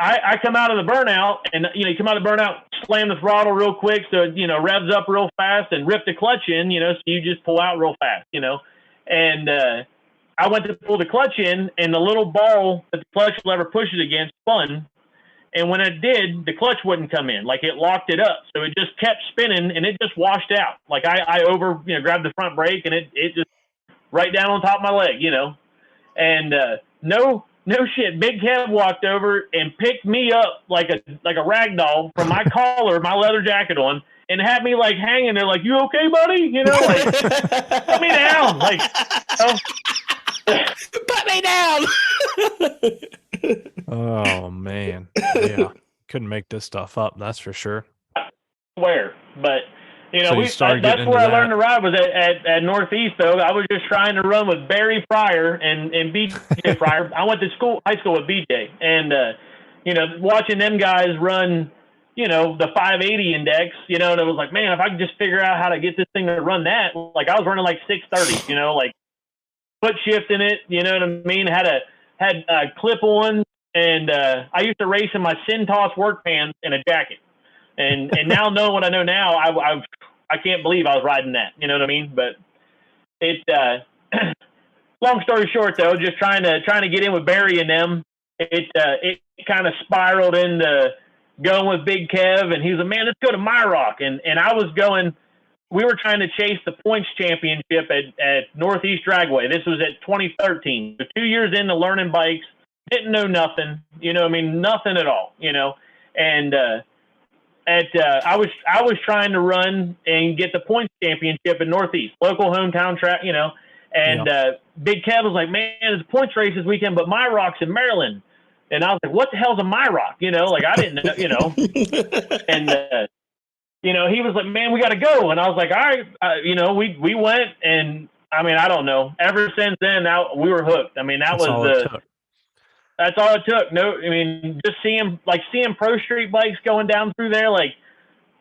I come out of the burnout, and you come out of the burnout, slam the throttle real quick, so revs up real fast, and rip the clutch in. So you just pull out real fast. And I went to pull the clutch in, and the little ball that the clutch lever pushes against spun. And when it did, the clutch wouldn't come in. Like it locked it up. So it just kept spinning and it just washed out. Like I grabbed the front brake and it just right down on top of my leg, And no shit. Big Kev walked over and picked me up like a rag doll from my collar, my leather jacket on, and had me like hanging there like, you okay, buddy? Like put me down. Like put me down. Oh man, yeah, couldn't make this stuff up. That's for sure. Swear, but so that's where I learned to ride was at Northeast. Though I was just trying to run with Barry Fryer and BJ Fryer. I went to high school with BJ, and watching them guys run, the 580 index, and it was like, man, if I could just figure out how to get this thing to run that, like I was running like 630, like foot shifting it, you know what I mean? Had clip-ons, and I used to race in my Cintas work pants and a jacket. And now knowing what I know now, I can't believe I was riding that. You know what I mean? But it long story short, though, just trying to get in with Barry and them, it kind of spiraled into going with Big Kev, and he was like, man, let's go to MyRock. And I was going. We were trying to chase the points championship at Northeast Dragway. This was at 2013. So 2 years into learning bikes, didn't know nothing, nothing at all, And I was trying to run and get the points championship at Northeast, local hometown track, And Big Kev was like, man, there's a points race this weekend, but MyRock's in Maryland. And I was like, what the hell's a MyRock? Like I didn't know, And he was like, man, we got to go. And I was like, all right, we went, and I mean, I don't know. Ever since then, we were hooked. I mean, that's all it took. No, I mean, just seeing pro street bikes going down through there, like,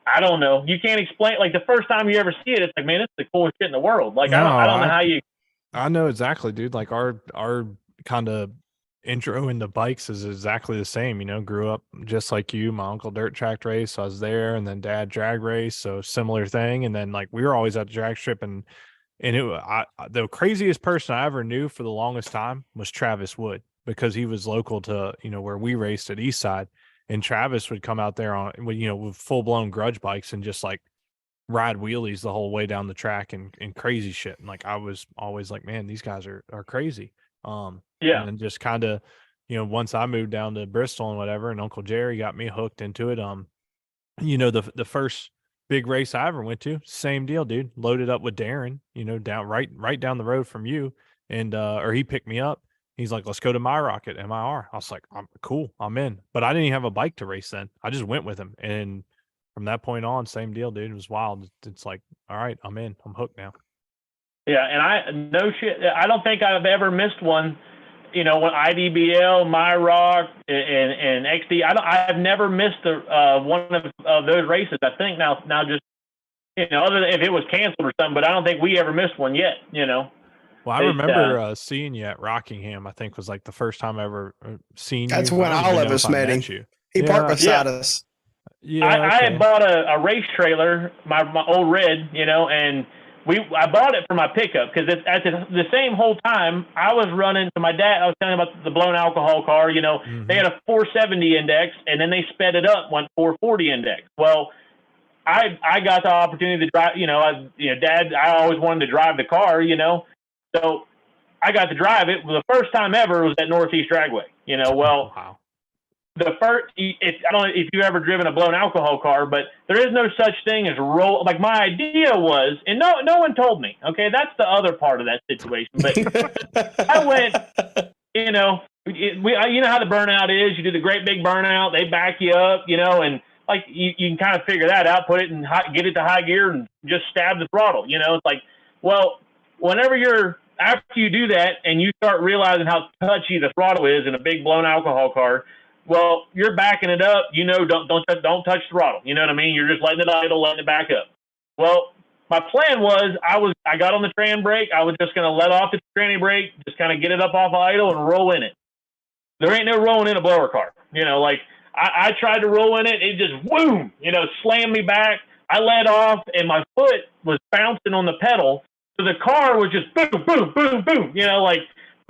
I don't know. You can't explain. Like the first time you ever see it, it's like, man, it's the coolest shit in the world. Like, I don't know how you. I know exactly, dude. Like our kind of intro into bikes is exactly the same. You know, grew up just like you. My uncle dirt track race, so I was there, and then dad drag race, so similar thing. And then like we were always at the drag strip, and the craziest person I ever knew for the longest time was Travis Wood, because he was local to, you know, where we raced at Eastside, and Travis would come out there on, you know, with full blown grudge bikes and just like ride wheelies the whole way down the track and crazy shit. And like I was always like, man, these guys are crazy. And then just kind of, you know, once I moved down to Bristol and whatever, and Uncle Jerry got me hooked into it. You know, the first big race I ever went to, same deal, dude. Loaded up with Darren, you know, down right down the road from you, and or he picked me up. He's like, let's go to My Rocket MIR. I was like, I'm cool, I'm in. But I didn't even have a bike to race then. I just went with him, and from that point on, same deal, dude. It was wild. It's like, all right, I'm in. I'm hooked now. Yeah, and I don't think I've ever missed one. You know, when IDBL, MyRock, and XD, I've never missed one of those races. I think now just, you know, other than if it was canceled or something, but I don't think we ever missed one yet. You know. Well, I remember seeing you at Rockingham. I think was like the first time I ever seen you. That's when all of us met him. He parked beside us. Yeah, I had bought a race trailer, my old red, you know, and I bought it for my pickup because at the same whole time I was running to my dad. I was telling him about the blown alcohol car. You know, they had a 470 index, and then they sped it up, went 440 index. Well, I got the opportunity to drive. You know, Dad, I always wanted to drive the car. You know, so I got to drive it. The first time ever was at Northeast Dragway. You know, well. Wow. The first, I don't know if you've ever driven a blown alcohol car, but there is no such thing as roll. Like my idea was, and no one told me. Okay, that's the other part of that situation. But I went, you know, you know how the burnout is. You do the great big burnout. They back you up, you know, and like you can kind of figure that out. Put it in get it to high gear, and just stab the throttle. You know, it's like, well, after you do that, and you start realizing how touchy the throttle is in a big blown alcohol car. Well, you're backing it up, you know, don't touch throttle. You know what I mean? You're just letting it idle, letting it back up. Well, my plan was I got on the tran brake. I was just going to let off the tranny brake, just kind of get it up off idle and roll in it. There ain't no rolling in a blower car. You know, like I tried to roll in it. It just, boom, you know, slammed me back. I let off and my foot was bouncing on the pedal. So the car was just boom, boom, boom, boom, you know, like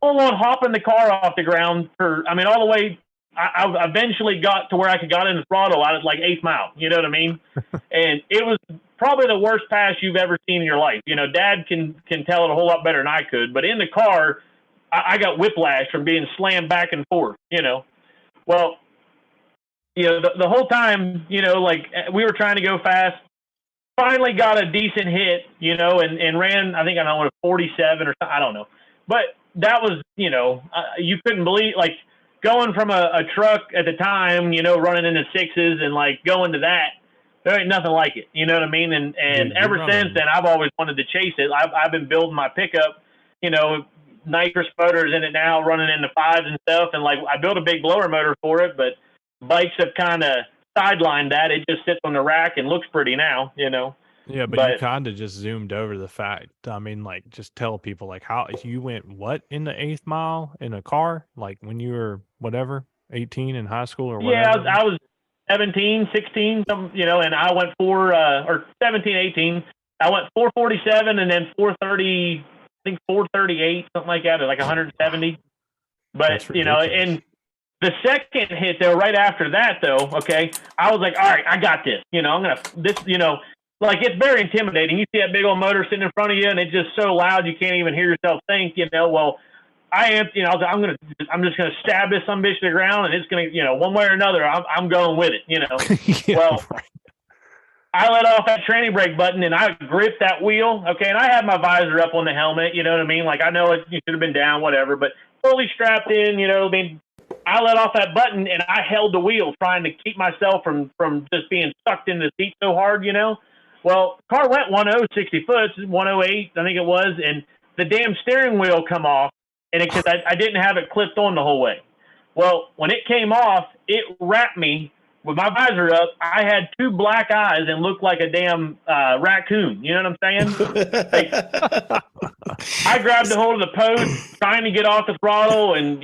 full on hopping the car off the ground all the way. I eventually got to where I got in the throttle. I was like 8th mile, you know what I mean? And it was probably the worst pass you've ever seen in your life. You know, Dad can tell it a whole lot better than I could, but in the car, I got whiplash from being slammed back and forth, you know? Well, you know, the whole time, you know, like we were trying to go fast, finally got a decent hit, you know, and ran, I think I don't know, 47 or something, I don't know. But that was, you know, you couldn't believe, like, going from a truck at the time, you know, running into sixes and like going to that, there ain't nothing like it. You know what I mean? And dude, ever since then, I've always wanted to chase it. I've been building my pickup, you know, nitrous motors in it now, running into fives and stuff. And like I built a big blower motor for it, but bikes have kind of sidelined that. It just sits on the rack and looks pretty now, you know. Yeah, but you kind of just zoomed over the fact. I mean, like, just tell people, like, how you went what in the 8th mile in a car, like when you were whatever 18 in high school or whatever. Yeah, I was 17, 16, you know, and I went or 17, 18. I went 447 and then 430, I think 438, something like that, like 170. But you know, and the second hit though, right after that though, okay, I was like, all right, I got this. You know, you know. Like, it's very intimidating. You see that big old motor sitting in front of you, and it's just so loud you can't even hear yourself think, you know. Well, I'm just gonna stab this some bitch to the ground, and it's gonna, you know, one way or another, I'm going with it, you know. Yeah, well, right. I let off that tranny brake button, and I gripped that wheel, okay, and I had my visor up on the helmet, you know what I mean? Like, I know you should have been down, whatever, but fully strapped in, you know. I mean, I let off that button, and I held the wheel, trying to keep myself from just being sucked into the seat so hard, you know. Well, the car went 10, 60 foot, 108, I think it was, and the damn steering wheel come off, and because I didn't have it clipped on the whole way. Well, when it came off, it wrapped me with my visor up. I had 2 black eyes and looked like a damn raccoon. You know what I'm saying? Like, I grabbed the hold of the post, trying to get off the throttle, and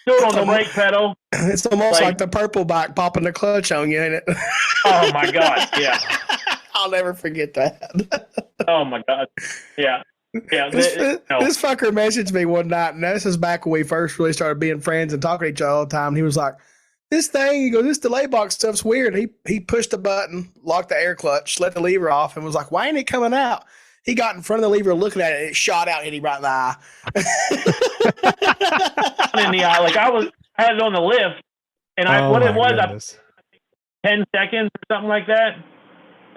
stood on the brake pedal. It's almost like the purple bike popping the clutch on you, ain't it? Oh my God! Yeah, I'll never forget that. Oh my God! Yeah. Yeah, this fucker messaged me one night, and this is back when we first really started being friends and talking to each other all the time. And he was like, "This thing," he goes, "this delay box stuff's weird." He pushed the button, locked the air clutch, let the lever off, and was like, "Why ain't it coming out?" He got in front of the lever, looking at it, and it shot out, hit him right in the eye. In the eye, like I had it on the lift, and I 10 seconds or something like that.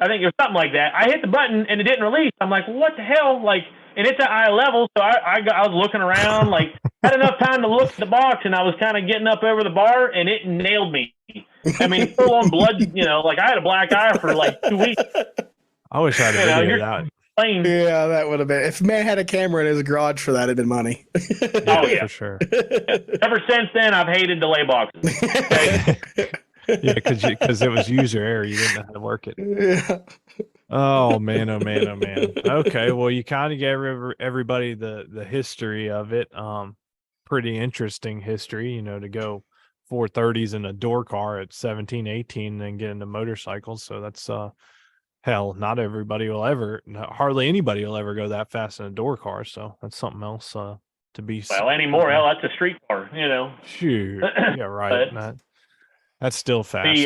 I think it was something like that. I hit the button and it didn't release. I'm like, what the hell? Like, and it's at eye level, so I was looking around, like, had enough time to look at the box, and I was kind of getting up over the bar, and it nailed me. I mean, full on blood, like I had a black eye for like 2 weeks. I wish I had a video of that. Yeah, that would have been. If man had a camera in his garage for that, it'd been money. Oh, yeah. For sure. Ever since then, I've hated delay boxes. Okay? Yeah, because it was user error. You didn't know how to work it. Yeah. Oh man, oh man, oh man. Okay, well, you kind of gave everybody the history of it. Pretty interesting history, to go 430s in a door car at 17, 18 and then get into motorcycles. So that's hell, not everybody will ever, hardly anybody will ever go that fast in a door car. So that's something else to be. Well, anymore, hell, that's a street car, Shoot, yeah, right. That's still fast.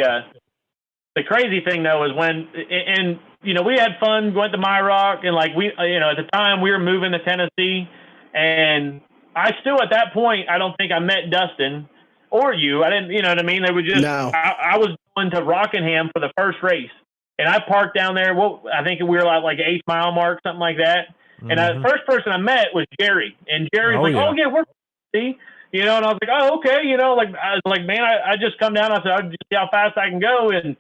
The crazy thing though is when, and we had fun, went to My Rock, and like we, at the time we were moving to Tennessee, and I still at that point I don't think I met Dustin or you. I didn't, you know what I mean? They were just I was going to Rockingham for the first race, and I parked down there. Well, I think we were like 8th mile mark, something like that. Mm-hmm. And the first person I met was Jerry, and Jerry's oh yeah, we're see. And I was like, oh, okay. Like, I was like, man, I just come down. I said, I'll just see how fast I can go. And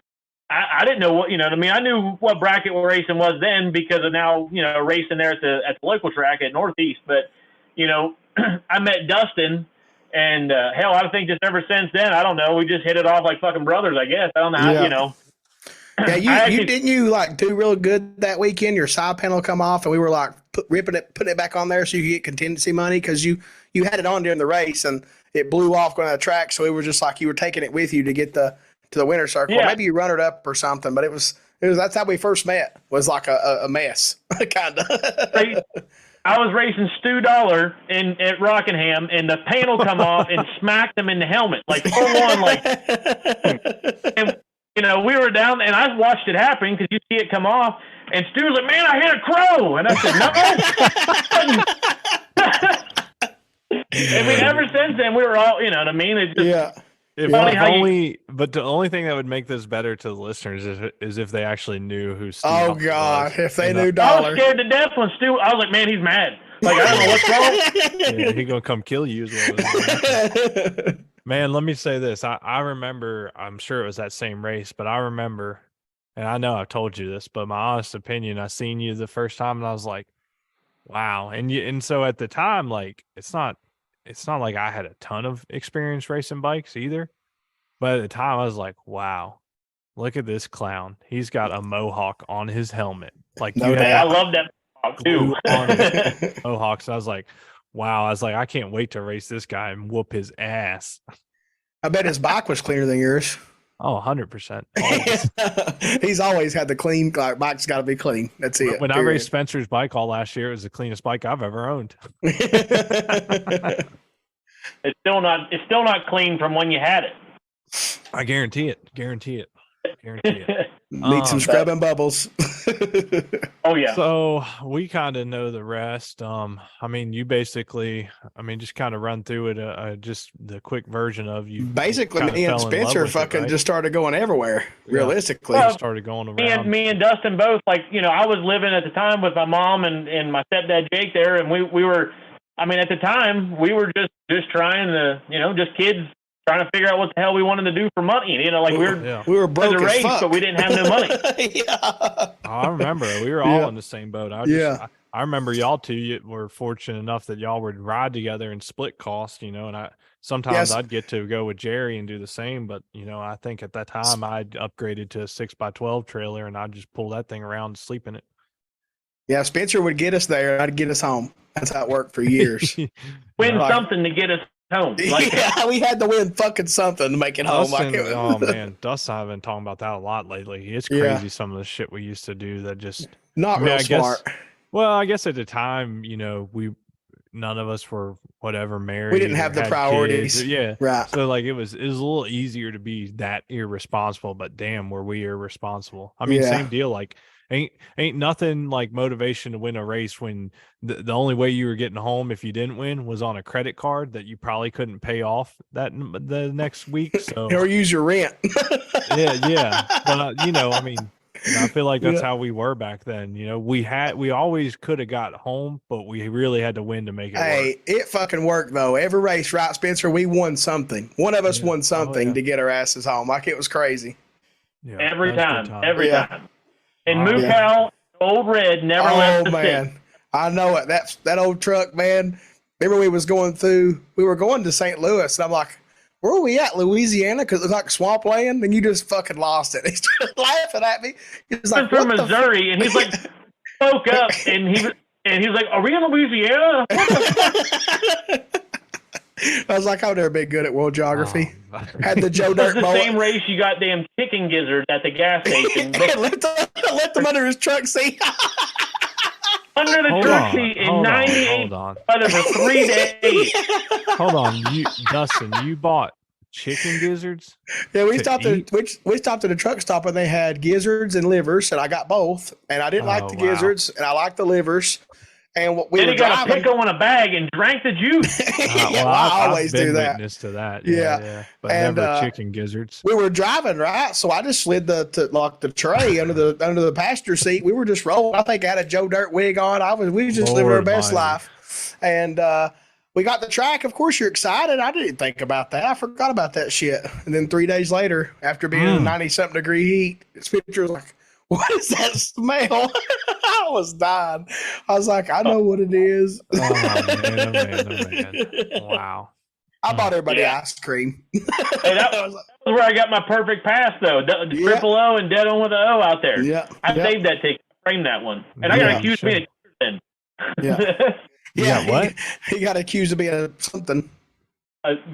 I didn't know what, what I mean? I knew what bracket racing was then because of now, racing there at the local track at Northeast. But, I met Dustin, and hell, I think just ever since then, I don't know. We just hit it off like fucking brothers, I guess. I don't know how, Yeah, you didn't like do real good that weekend? Your side panel come off, and we were like putting it back on there so you could get contingency money because you had it on during the race and it blew off going to the track. So it was just like you were taking it with you to get to the winner circle. Yeah. Maybe you run it up or something, but it was that's how we first met. Was like a mess, kind of. I was racing Stu Dollar at Rockingham, and the panel come off and smacked him in the helmet, like full on, like. And, we were down, and I watched it happen because you see it come off, and Stu was like, "Man, I hit a crow," and I said, "No." I mean, ever since then, we were all, you know what I mean? It's just, But the only thing that would make this better to the listeners is if they actually knew who Stu was. If they knew I Dollar. was scared to death when Stu. I was like, man, he's mad. Like, I don't know what's wrong. Yeah, he's gonna come kill you. Man, let me say this. I remember. I'm sure it was that same race, but I remember, and I know I've told you this, but my honest opinion, I seen you the first time, and I was like, wow. And so at the time, like, it's not like I had a ton of experience racing bikes either. But at the time I was like, wow, look at this clown. He's got a mohawk on his helmet. Like, I love that mohawk too. On his mohawk. So I was like, wow. I was like, I can't wait to race this guy and whoop his ass. I bet his bike was cleaner than yours. Oh, 100%. He's always had the clean, like, bike's got to be clean. That's it. When I raced Spencer's bike all last year, it was the cleanest bike I've ever owned. It's still not clean from when you had it. I guarantee it. Need some scrubbing bubbles. Oh yeah. So we kind of know the rest. I mean, you basically, just kind of run through it. Just the quick version of you. Basically, me and Spencer fucking just started going everywhere. Yeah. Realistically, started going around. Me and Dustin both. Like, I was living at the time with my mom and my stepdad Jake there, and we were. I mean, at the time, we were just trying to, just kids trying to figure out what the hell we wanted to do for money. Like we were broke as race, fuck. But we didn't have no money. I remember we were all in the same boat. I remember y'all two were fortunate enough that y'all would ride together and split costs, and sometimes I'd get to go with Jerry and do the same. But, I think at that time I'd upgraded to a 6x12 trailer and I'd just pull that thing around and sleep in it. Yeah, Spencer would get us there, and I'd get us home. That's how it worked for years. Win something to get us home. Like, yeah, we had to win fucking something to make it home. Oh man, Dustin, I've been talking about that a lot lately. It's crazy some of the shit we used to do that just not real smart. Well, I guess at the time, none of us were whatever married. We didn't have the priorities. Yeah. Right. So like it was a little easier to be that irresponsible, but damn, were we irresponsible. I mean, same deal. Like ain't nothing like motivation to win a race when the only way you were getting home if you didn't win was on a credit card that you probably couldn't pay off the next week. So or use your rent. yeah. But I mean, I feel like that's how we were back then. We always could have got home, but we really had to win to make it work. It fucking worked though. Every race, right, Spencer? We won something. One of us won something to get our asses home. Like it was crazy. Yeah, every time. And Moo Old Red never left the city. I know it. That old truck, man. Remember we were going to St. Louis, and I'm like, where are we at, Louisiana? Because it's like swampland, and you just fucking lost it. He started laughing at me. He's like, from Missouri, and he's like, spoke up, and he's like, are we in Louisiana? I was like, I've never been good at world geography. Had the Joe Dirt boat. Same race you got damn chicken gizzards at the gas station. left them under his truck seat. Under the truck seat in 98 for 3 days. Hold on, Dustin, you bought chicken gizzards? Yeah, we stopped at a truck stop and they had gizzards and livers, and I got both. And I didn't like the gizzards, and I liked the livers. And then he got a pickle in a bag and drank the juice. I always do that. Witness to that. Yeah. But never chicken gizzards. We were driving, right? So I just slid the tray under the passenger seat. We were just rolling. I think I had a Joe Dirt wig on. We was just living our best life. And we got the track. Of course, you're excited. I didn't think about that. I forgot about that shit. And then 3 days later, after being in 90-something degree heat, Spencer was like, what is that smell? I was dying. I was like, I know what it is. Oh, man. Wow. I bought everybody ice cream. Hey, that was where I got my perfect pass, though. Triple O and dead on with the O out there. Yeah. I saved that ticket. Framed that one. And I got accused of being a cheater then. Yeah. What? He got accused of being something.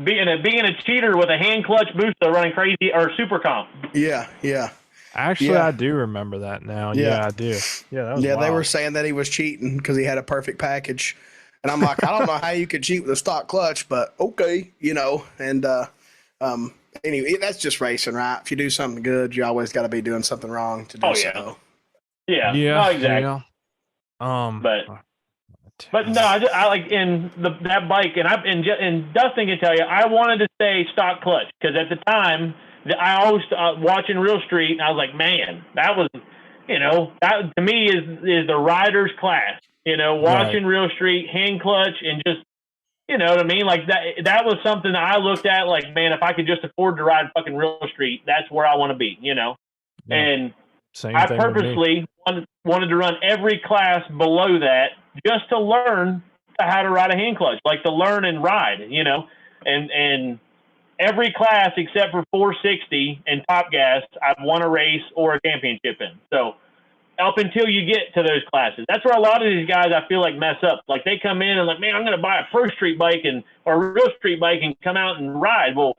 Being a cheater with a hand clutch booster running crazy or super comp. Yeah. Actually, I do remember that now. Yeah, I do. Yeah, that was wild. They were saying that he was cheating because he had a perfect package. And I'm like, I don't know how you could cheat with a stock clutch, but okay, And anyway, that's just racing, right? If you do something good, you always got to be doing something wrong to do so. Yeah. No, exactly. Yeah. But no, I like in that bike, and Dustin can tell you, I wanted to say stock clutch because at the time I always watching Real Street, and I was like, man, that was, that to me is the rider's class. Watching Real Street, hand clutch, and just, you know what I mean? Like that was something that I looked at like, man, if I could just afford to ride fucking Real Street, that's where I want to be, Yeah. And I purposely wanted to run every class below that just to learn how to ride a hand clutch, like to learn and ride, and every class except for 460 and Top Gas, I've won a race or a championship in. So up until you get to those classes, that's where a lot of these guys I feel like mess up. Like they come in and like, man, I'm going to buy a pro street bike or a real street bike and come out and ride. Well,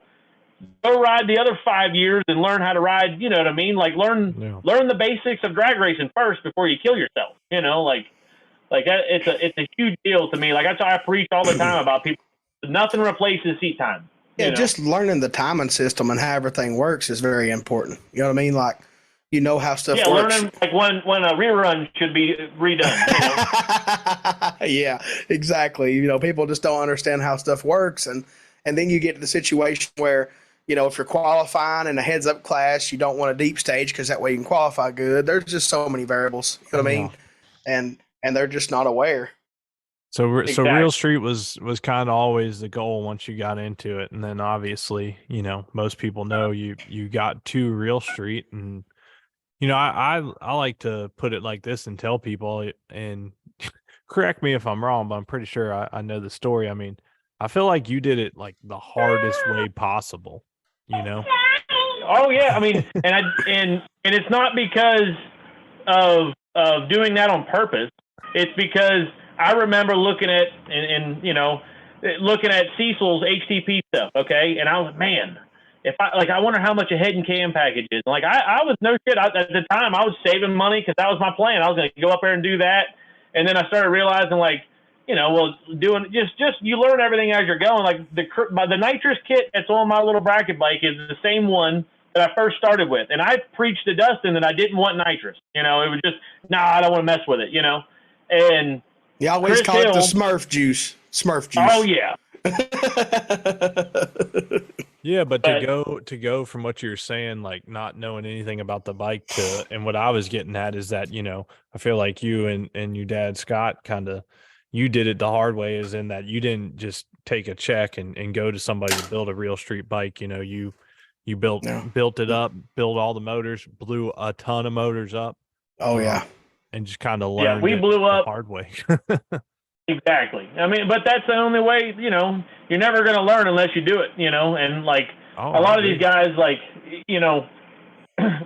go ride the other 5 years and learn how to ride. You know what I mean? Like learn the basics of drag racing first before you kill yourself. Like that, it's a huge deal to me. Like that's why I preach all the time about people. Nothing replaces seat time. Yeah, just learning the timing system and how everything works is very important. You know what I mean? Like, how stuff works. Learning like when a rerun should be redone. Yeah, exactly. People just don't understand how stuff works, and then you get to the situation where if you're qualifying in a heads-up class, you don't want a deep stage because that way you can qualify good. There's just so many variables. You know what I mean? And they're just not aware. So Real Street was kind of always the goal once you got into it, and then obviously most people know you got to Real Street, and I like to put it like this and tell people, and correct me if I'm wrong, but I'm pretty sure I know the story. I mean, I feel like you did it like the hardest way possible. Oh yeah, I mean, and it's not because of doing that on purpose. It's because I remember looking at looking at Cecil's HTP stuff, okay, and I was, man, I wonder how much a head and cam package is. Like I was no shit at the time. I was saving money because that was my plan. I was going to go up there and do that, and then I started realizing doing just you learn everything as you're going. Like the nitrous kit that's on my little bracket bike is the same one that I first started with, and I preached to Dustin that I didn't want nitrous. It was just I don't want to mess with it. And you always call it the Smurf juice. Oh yeah. Yeah, but to go from what you're saying, like not knowing anything about the bike and what I was getting at is that, I feel like you and your dad, Scott, you did it the hard way, is in that you didn't just take a check and go to somebody to build a real street bike. You built it up, built all the motors, blew a ton of motors up. Oh yeah. And just kind of learned we blew up the hard way. Exactly. I mean, but that's the only way, you're never going to learn unless you do it, and a lot of these guys,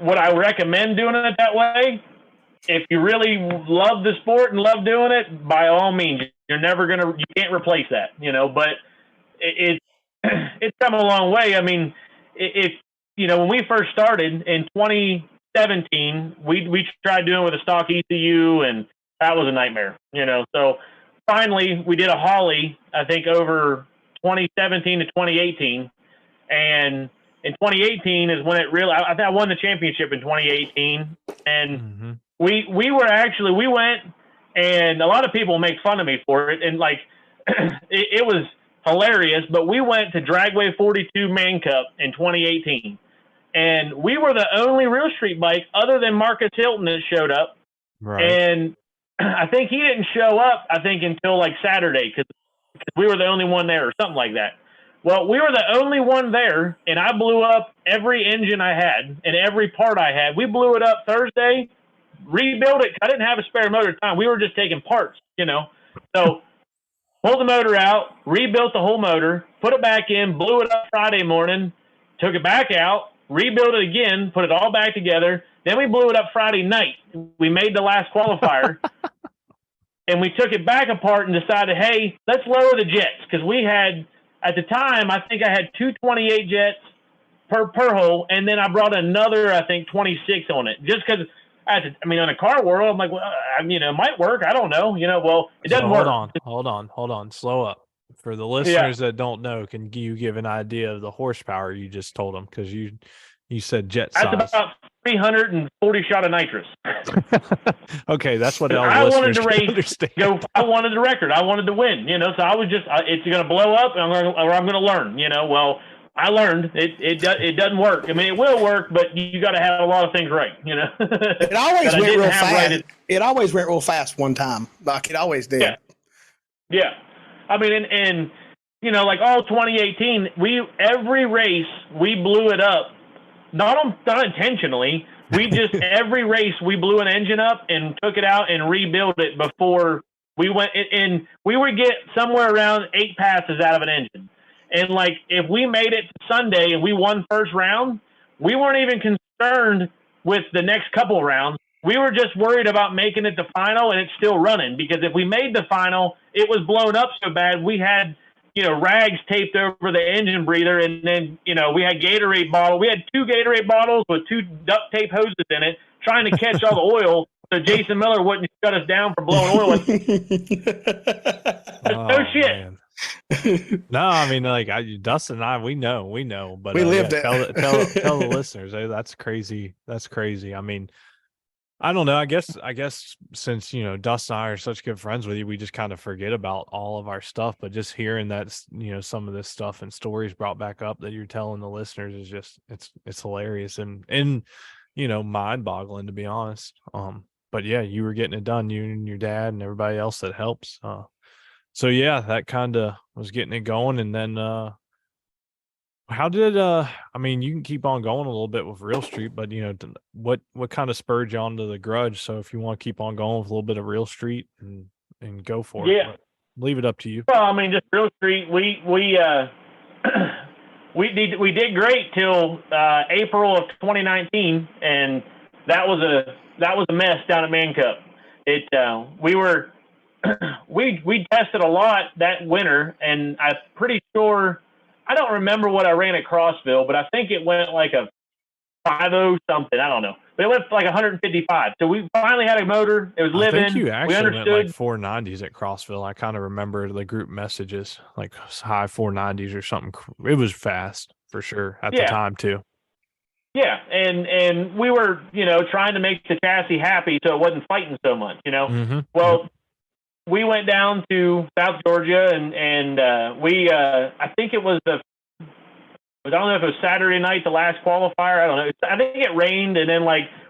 would I recommend doing it that way? If you really love the sport and love doing it, by all means, you can't replace that, but it's come a long way. I mean, when we first started in 2017, we tried doing it with a stock ECU, and that was a nightmare, so finally we did a Holly, I think over 2017 to 2018. And in 2018 is when I think I won the championship in 2018. And we went, and a lot of people make fun of me for it. And it was hilarious, but we went to Dragway 42 Man Cup in 2018. And we were the only real street bike other than Marcus Hilton that showed up. Right. And I think he didn't show up, until Saturday, because we were the only one there or something like that. Well, we were the only one there, and I blew up every engine I had and every part I had. We blew it up Thursday, rebuilt it. I didn't have a spare motor time. We were just taking parts, So pulled the motor out, rebuilt the whole motor, put it back in, blew it up Friday morning, took it back out, rebuilt it again, put it all back together. Then we blew it up Friday night. We made the last qualifier, and we took it back apart and decided, hey, let's lower the jets, because we had, at the time, I think I had 228 jets per hole, and then I brought another, I think, 26 on it, just because, on a car world, I'm like, well, it might work. I don't know. Well, it doesn't work. Hold on. Slow up. For the listeners that don't know, can you give an idea of the horsepower you just told them? Because you said jet size. That's about 340 shot of nitrous. Okay, that's what I wanted to race. Understand. I wanted the record. I wanted to win. So I was just, it's going to blow up, and I'm going to learn. Well, I learned it doesn't work. I mean, it will work, but you got to have a lot of things right. It always went real fast. It always went real fast one time. Like it always did. Yeah. I mean, and all 2018, every race we blew it up. Not intentionally. We just, every race we blew an engine up and took it out and rebuilt it before we went. And we would get somewhere around 8 passes out of an engine. And if we made it to Sunday and we won first round, we weren't even concerned with the next couple rounds. We were just worried about making it to final and it's still running, because if we made the final, it was blown up so bad we had rags taped over the engine breather, and then, we had Gatorade bottle. We had 2 Gatorade bottles with 2 duct tape hoses in it, trying to catch all the oil so Jason Miller wouldn't shut us down for blowing oil. No shit. No, I mean, Dustin and I, we know, but we lived it. Tell the listeners, hey, that's crazy. That's crazy. I mean, I don't know. I guess since, Dustin and I are such good friends with you, we just kind of forget about all of our stuff. But just hearing that, some of this stuff and stories brought back up that you're telling the listeners is just, it's hilarious and mind boggling, to be honest. But yeah, you were getting it done, you and your dad and everybody else that helps. So yeah, that kind of was getting it going. And then, how did I mean, you can keep on going a little bit with Real Street, but what kind of spurred you onto the Grudge? So if you want to keep on going with a little bit of Real Street and go for it, but leave it up to you. Well, I mean, just Real Street, we did great till April of 2019, and that was a mess down at Man Cup. we were we tested a lot that winter, and I'm pretty sure, I don't remember what I ran at Crossville, but I think it went like a 50 something. I don't know, but it went like 155. So we finally had a motor. It was living. I think you actually we went understood. like 490s at Crossville. I kind of remember the group messages, like high 490s or something. It was fast for sure at the time too. Yeah, and we were, trying to make the chassis happy so it wasn't fighting so much, Mm-hmm. Well, we went down to South Georgia, and we, I think it was I don't know if it was Saturday night, the last qualifier. I don't know. I think it rained, and then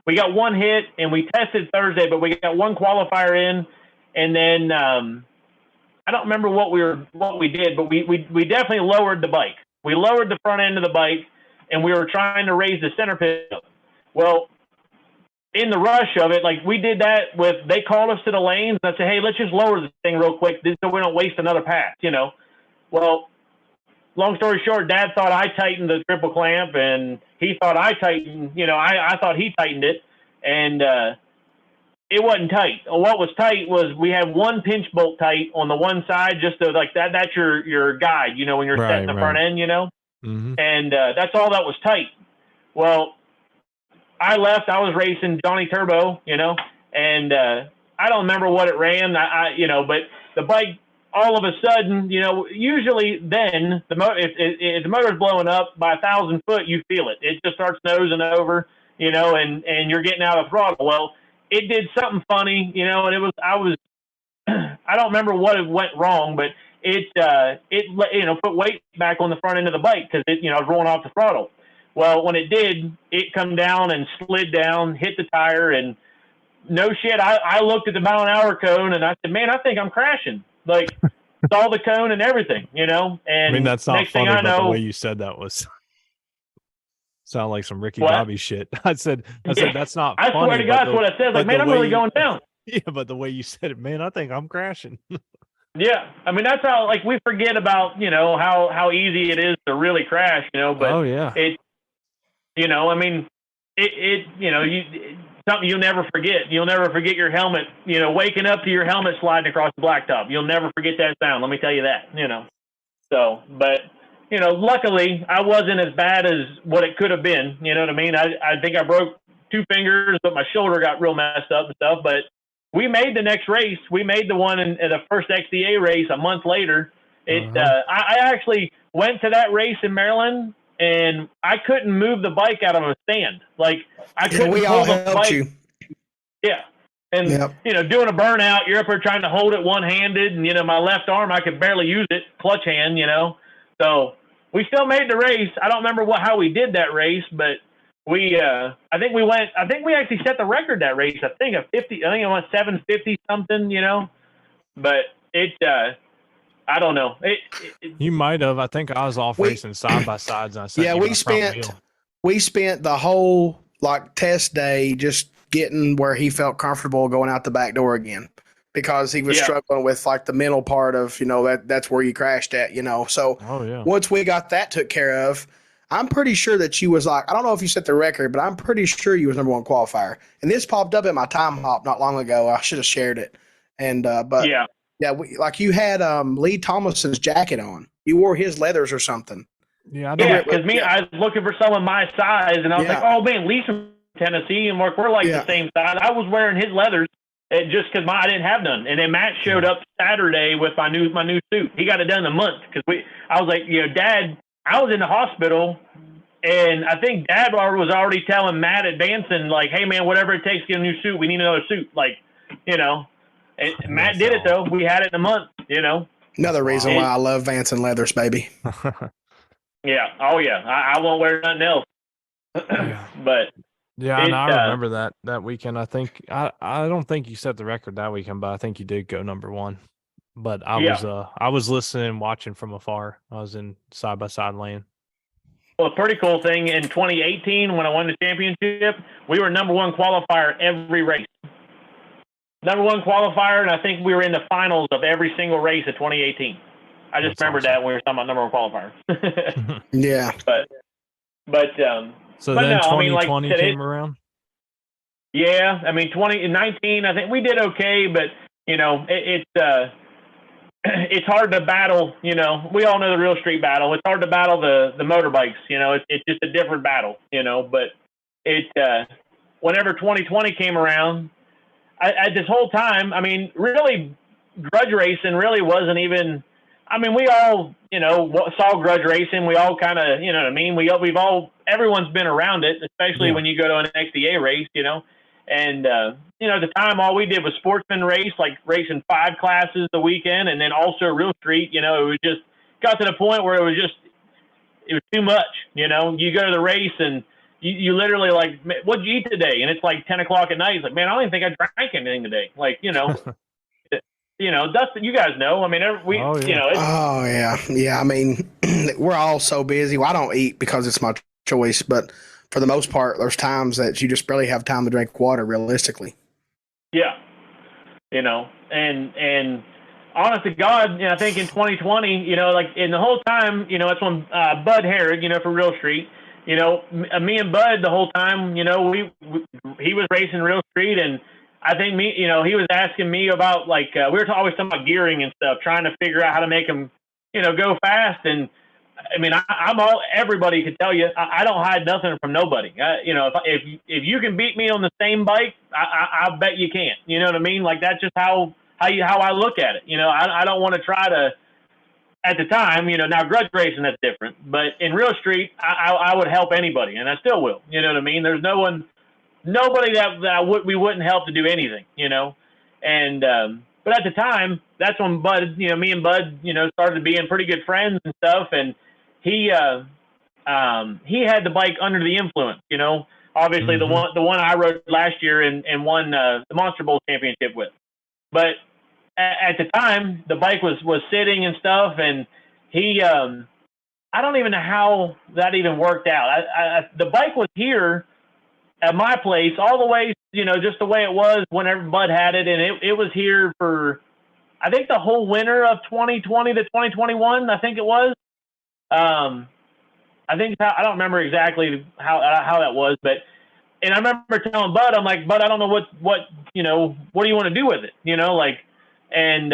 we got one hit, and we tested Thursday, but we got one qualifier in, and then I don't remember what we did, but we definitely lowered the bike. We lowered the front end of the bike, and we were trying to raise the center pin up. Well, in the rush of it, we did that they called us to the lanes, and I said, hey, let's just lower this thing real quick so we don't waste another pass, Well, long story short, Dad thought I tightened the triple clamp, and he thought I tightened, I thought he tightened it, and it wasn't tight. What was tight was we had one pinch bolt tight on the one side, just to that's your guide, when you're setting the front end, Mm-hmm. And that's all that was tight. Well, I left. I was racing Johnny Turbo, and I don't remember what it ran. But the bike, all of a sudden, usually then if the motor's blowing up by 1,000 foot, you feel it. It just starts nosing over, and you're getting out of throttle. Well, it did something funny, and I don't remember what it went wrong, but it put weight back on the front end of the bike because it was rolling off the throttle. Well, when it did, it come down and slid down, hit the tire, and no shit. I looked at the mile an hour cone and I said, man, I think I'm crashing. Saw the cone and everything, And I mean, that's not next funny, thing I know, but the way you said that was sound like some Ricky Bobby shit. I said that's not funny. I swear to God, that's what I said. Man, I'm really going down. Yeah, but the way you said it, man, I think I'm crashing. Yeah, I mean that's how we forget about how easy it is to really crash, But oh yeah, I mean something you'll never forget. You'll never forget your helmet. Waking up to your helmet sliding across the blacktop. You'll never forget that sound. Let me tell you that. So, but luckily I wasn't as bad as what it could have been. You know what I mean? I think I broke 2 fingers, but my shoulder got real messed up and stuff. But we made the next race. We made the one in the first XDA race a month later. I actually went to that race in Maryland, and I couldn't move the bike out of a stand. I couldn't pull the bike. You. Yeah. And, doing a burnout, you're up there trying to hold it one-handed, and, my left arm, I could barely use it, clutch hand, So we still made the race. I don't remember how we did that race, but I think we actually set the record that race. I think it went 750 something, but I don't know. You might have. I think I was off racing side by sides. And I said, we spent the whole test day just getting where he felt comfortable going out the back door again, because he was struggling with the mental part of, that's where you crashed at, So once we got that took care of, I'm pretty sure that you was I don't know if you set the record, but I'm pretty sure you was #1 qualifier. And this popped up in my time hop not long ago. I should have shared it. And, you had Lee Thomason's jacket on. You wore his leathers or something. Yeah, because I was looking for someone my size, and I was like, oh man, Lee's from Tennessee, and we're the same size. I was wearing his leathers just because I didn't have none. And then Matt showed up Saturday with my new suit. He got it done in a month because I was like, Dad, I was in the hospital, and I think Dad was already telling Matt at Vanson, hey man, whatever it takes to get a new suit, we need another suit. And Matt did it though. We had it in a month, Another reason why I love Vanson leathers, baby. Yeah. Oh yeah. I won't wear nothing else. But yeah, and I remember that weekend. I think I don't think you set the record that weekend, but I think you did go #1. But I was listening, watching from afar. I was in side by side lane. Well, a pretty cool thing in 2018 when I won the championship, we were #1 qualifier every race. #1 qualifier, and I think we were in the finals of every single race of 2018. I just remembered that when we were talking about #1 qualifier. Yeah. But so then 2020 came around? Yeah, I mean 2019, I think we did okay, but it's hard to battle. We all know the real street battle. It's hard to battle the motorbikes. It's just a different battle. But whenever 2020 came around, I this whole time, I mean, really, grudge racing really wasn't even. I mean, we all saw grudge racing. We all kind of what I mean. Everyone's been around it, especially when you go to an XDA race. And at the time, all we did was sportsman race, like racing 5 classes a weekend, and then also real street. It was just got to the point where it was too much. You go to the race and you literally like, what'd you eat today? And it's like 10 o'clock at night. It's like, man, I don't even think I drank anything today. Like, Dustin, you guys know. I mean, Oh yeah. I mean, we're all so busy. Well, I don't eat because it's my choice, but for the most part, there's times that you just barely have time to drink water, realistically. Yeah, and honest to God, I think in 2020, like in the whole time, that's when Bud Herrig, for Real Street, me and Bud the whole time, he was racing Real Street, and I think he was asking me about like we were always talking about gearing and stuff, trying to figure out how to make him, go fast. And I mean, everybody could tell you, I don't hide nothing from nobody. If you can beat me on the same bike, I bet you can't. You know what I mean? Like that's just how I look at it. I don't want to try to. At the time, now grudge racing, that's different. But in Real Street, I would help anybody, and I still will. You know what I mean? There's nobody that we wouldn't help to do anything. And but at the time, that's when Bud, me and Bud, started being pretty good friends and stuff, and he had the bike Under the Influence, obviously the one I rode last year and won the Monster Bowl championship with. But at the time, the bike was sitting and stuff, and he I don't even know how that even worked out. The bike was here at my place all the way, just the way it was whenever Bud had it, and it was here for I think the whole winter of 2020 to 2021. I think it was. I think I don't remember exactly how that was, but and I remember telling Bud, I'm like, Bud, I don't know what do you want to do with it, and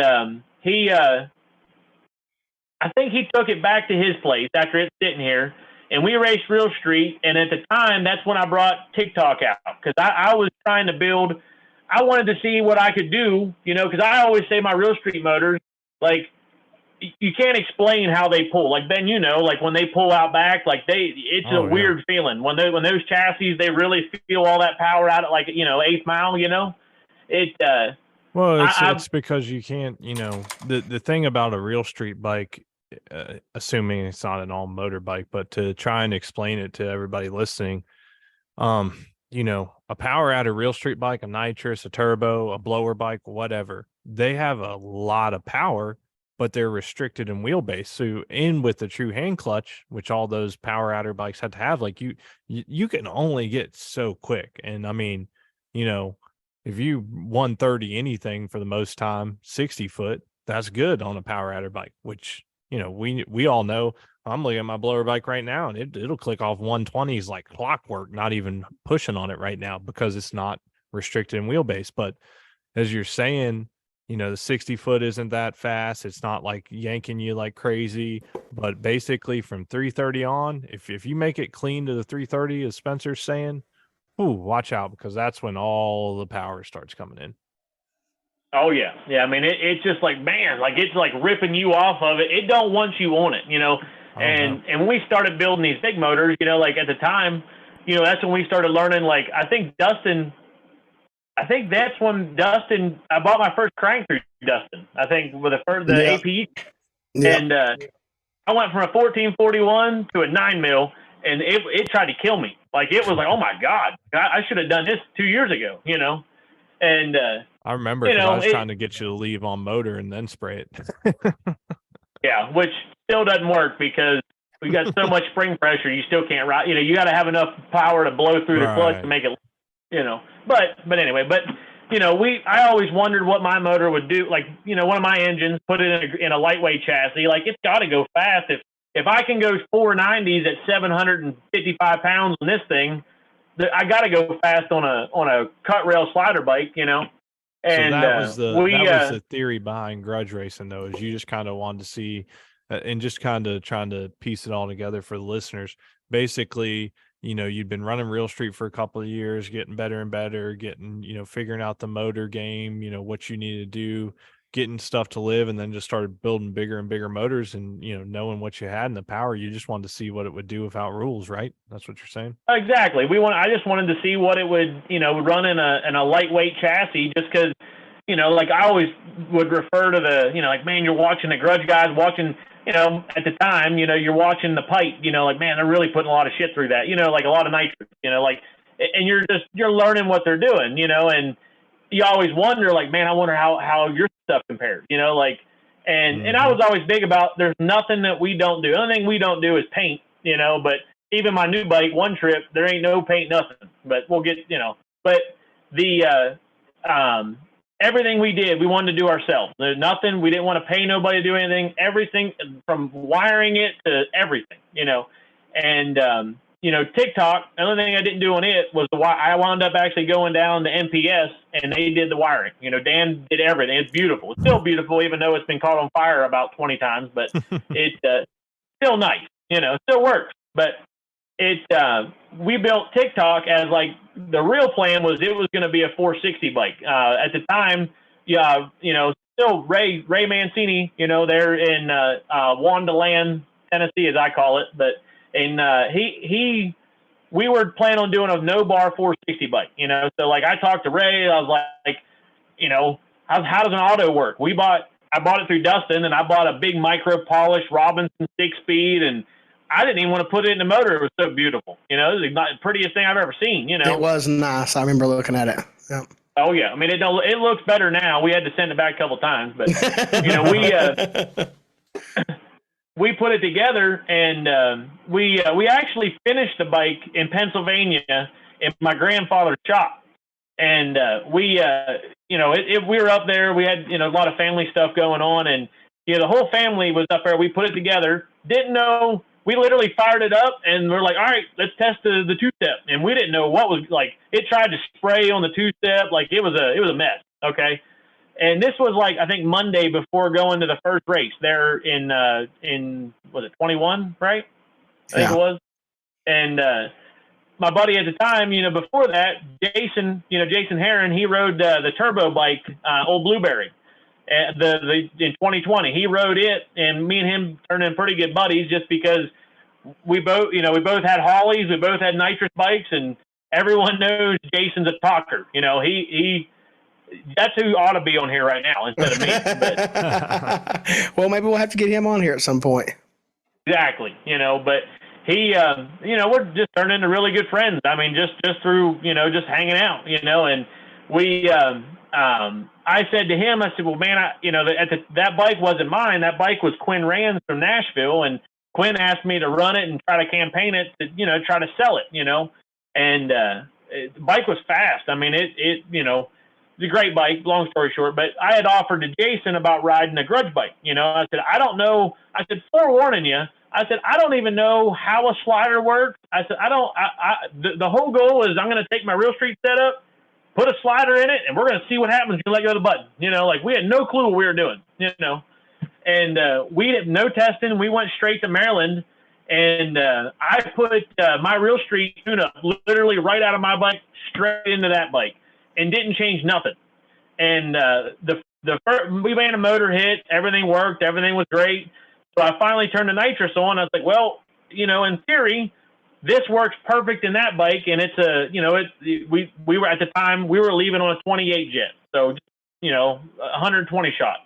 he I think he took it back to his place after it's sitting here, and we raced Real Street. And at the time, that's when I brought TikTok out because I was trying to build. I wanted to see what I could do, because I always say my Real Street motors, like, you can't explain how they pull. Like Ben, like when they pull out back, like it's a weird feeling when those chassis, they really feel all that power out at like, 8th mile, Well, it's because you can't, the thing about a Real Street bike, assuming it's not an all motor bike, but to try and explain it to everybody listening, a power out of Real Street bike, a nitrous, a turbo, a blower bike, whatever, they have a lot of power, but they're restricted in wheelbase. So in with the true hand clutch, which all those power outer bikes had to have, like you can only get so quick. And I mean, if you 130 anything for the most time, 60 foot, that's good on a power outer bike, which, we all know. I'm looking at my blower bike right now and it'll click off 120s like clockwork, not even pushing on it right now because it's not restricted in wheelbase. But as you're saying, the 60 foot isn't that fast. It's not like yanking you like crazy, but basically from 330 on, if you make it clean to the 330, as Spencer's saying, ooh, watch out, because that's when all the power starts coming in. Oh yeah. Yeah. I mean, it's just like, man, like it's like ripping you off of it. It don't want you on it, and when we started building these big motors, like at the time, that's when we started learning, like, I think that's when I bought my first crank through Dustin. I think with the APE. Yeah. And I went from a 1441 to a 9 mil, and it tried to kill me. Like it was like, oh my God, I should have done this 2 years ago, And I remember because I was trying to get you to leave on motor and then spray it. Yeah, which still doesn't work because we got so much spring pressure. You still can't ride. You got to have enough power to blow through the clutch to make it. But anyway, I always wondered what my motor would do. Like, one of my engines, put it in a lightweight chassis. Like, it's got to go fast. If I can go 490s at 755 pounds on this thing, I got to go fast on a cut rail slider bike, you know. And so that was the theory behind grudge racing, though, is you just kind of wanted to see, and just kind of trying to piece it all together for the listeners. Basically, you know, you'd been running Real Street for a couple of years, getting better and better, getting, you know, figuring out the motor game, you know, what you need to do, getting stuff to live, and then just started building bigger and bigger motors, and, you know, knowing what you had and the power, you just wanted to see what it would do without rules, right? That's what you're saying? Exactly. I just wanted to see what it would, you know, run in a lightweight chassis, just because, you know, like I always would refer to the, you know, like, man, you're watching the grudge guys, watching, you know, at the time, you know, you're watching the pipe, you know, like, man, they're really putting a lot of shit through that, you know, like a lot of nitrous, you know, like, and you're learning what they're doing, you know, and you always wonder, like, man, I wonder how your stuff compares, you know, like, and I was always big about, there's nothing that we don't do. The only thing we don't do is paint, you know, but even my new bike, one trip, there ain't no paint, nothing, but we'll get, you know, but the, everything we did, we wanted to do ourselves. There's nothing, we didn't want to pay nobody to do anything, everything from wiring it to everything, you know, and, you know, TikTok, the only thing I didn't do on it was I wound up actually going down to NPS and they did the wiring. You know, Dan did everything. It's beautiful. It's still beautiful, even though it's been caught on fire about 20 times, but it's still nice, you know, it still works. But we built TikTok as like, the real plan was it was going to be a 460 bike. At the time, yeah, you know, still Ray Mancini, you know, there in Wonderland, Tennessee, as I call it, but we were planning on doing a no bar 460 bike, you know. So like I talked to Ray, I was like, you know, how does an auto work? I bought it through Dustin, and I bought a big micro polished Robinson 6-speed, and I didn't even want to put it in the motor. It was so beautiful, you know. It was the prettiest thing I've ever seen, you know. It was nice. I remember looking at it. Yep. Oh yeah, I mean it looks better now. We had to send it back a couple times, but you know we put it together, and we actually finished the bike in Pennsylvania in my grandfather's shop. And we were up there. We had, you know, a lot of family stuff going on, and, you know, the whole family was up there. We put it together. Didn't know. We literally fired it up, and we're like, all right, let's test the two-step. And we didn't know what was, like, it tried to spray on the two-step. Like, it was a mess, okay? And this was like, I think Monday before going to the first race there in was it 21, right? I think it was. And my buddy at the time, you know, before that, Jason Heron, he rode the turbo bike, Old Blueberry, in 2020. He rode it, and me and him turned in pretty good buddies just because we both had Hollies, we both had nitrous bikes, and everyone knows Jason's a talker. You know, that's who ought to be on here right now instead of me. But, well, maybe we'll have to get him on here at some point. Exactly. You know, but he, you know, we're just turning into really good friends. I mean, just through, you know, just hanging out, you know, and we, I said to him, I said, well, man, that bike wasn't mine. That bike was Quinn Rand's from Nashville. And Quinn asked me to run it and try to campaign it to, you know, try to sell it, you know, and, the bike was fast. I mean, it, you know, it's a great bike, long story short, but I had offered to Jason about riding a grudge bike. You know, I said, I don't know. I said, forewarning you, I said, I don't even know how a slider works. I said, the whole goal is I'm going to take my Real Street setup, put a slider in it, and we're going to see what happens if you let go of the button. You know, like we had no clue what we were doing, you know, and we did no testing. We went straight to Maryland, and I put my Real Street tune-up literally right out of my bike straight into that bike. And didn't change nothing. And we ran a motor hit, everything worked, everything was great. So I finally turned the nitrous on. I was like, well, you know, in theory, this works perfect in that bike, and it's we were at the time we were leaving on a 28 jet, so you know 120 shot,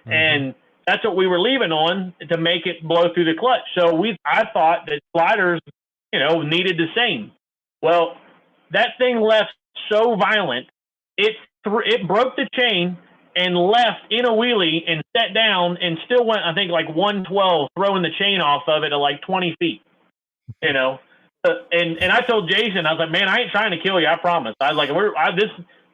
and that's what we were leaving on to make it blow through the clutch. So I thought that sliders, you know, needed the same. Well, that thing left so violent. It broke the chain and left in a wheelie and sat down and still went, I think, like 112, throwing the chain off of it at like 20 feet, you know? And I told Jason, I was like, man, I ain't trying to kill you. I promise. I was like,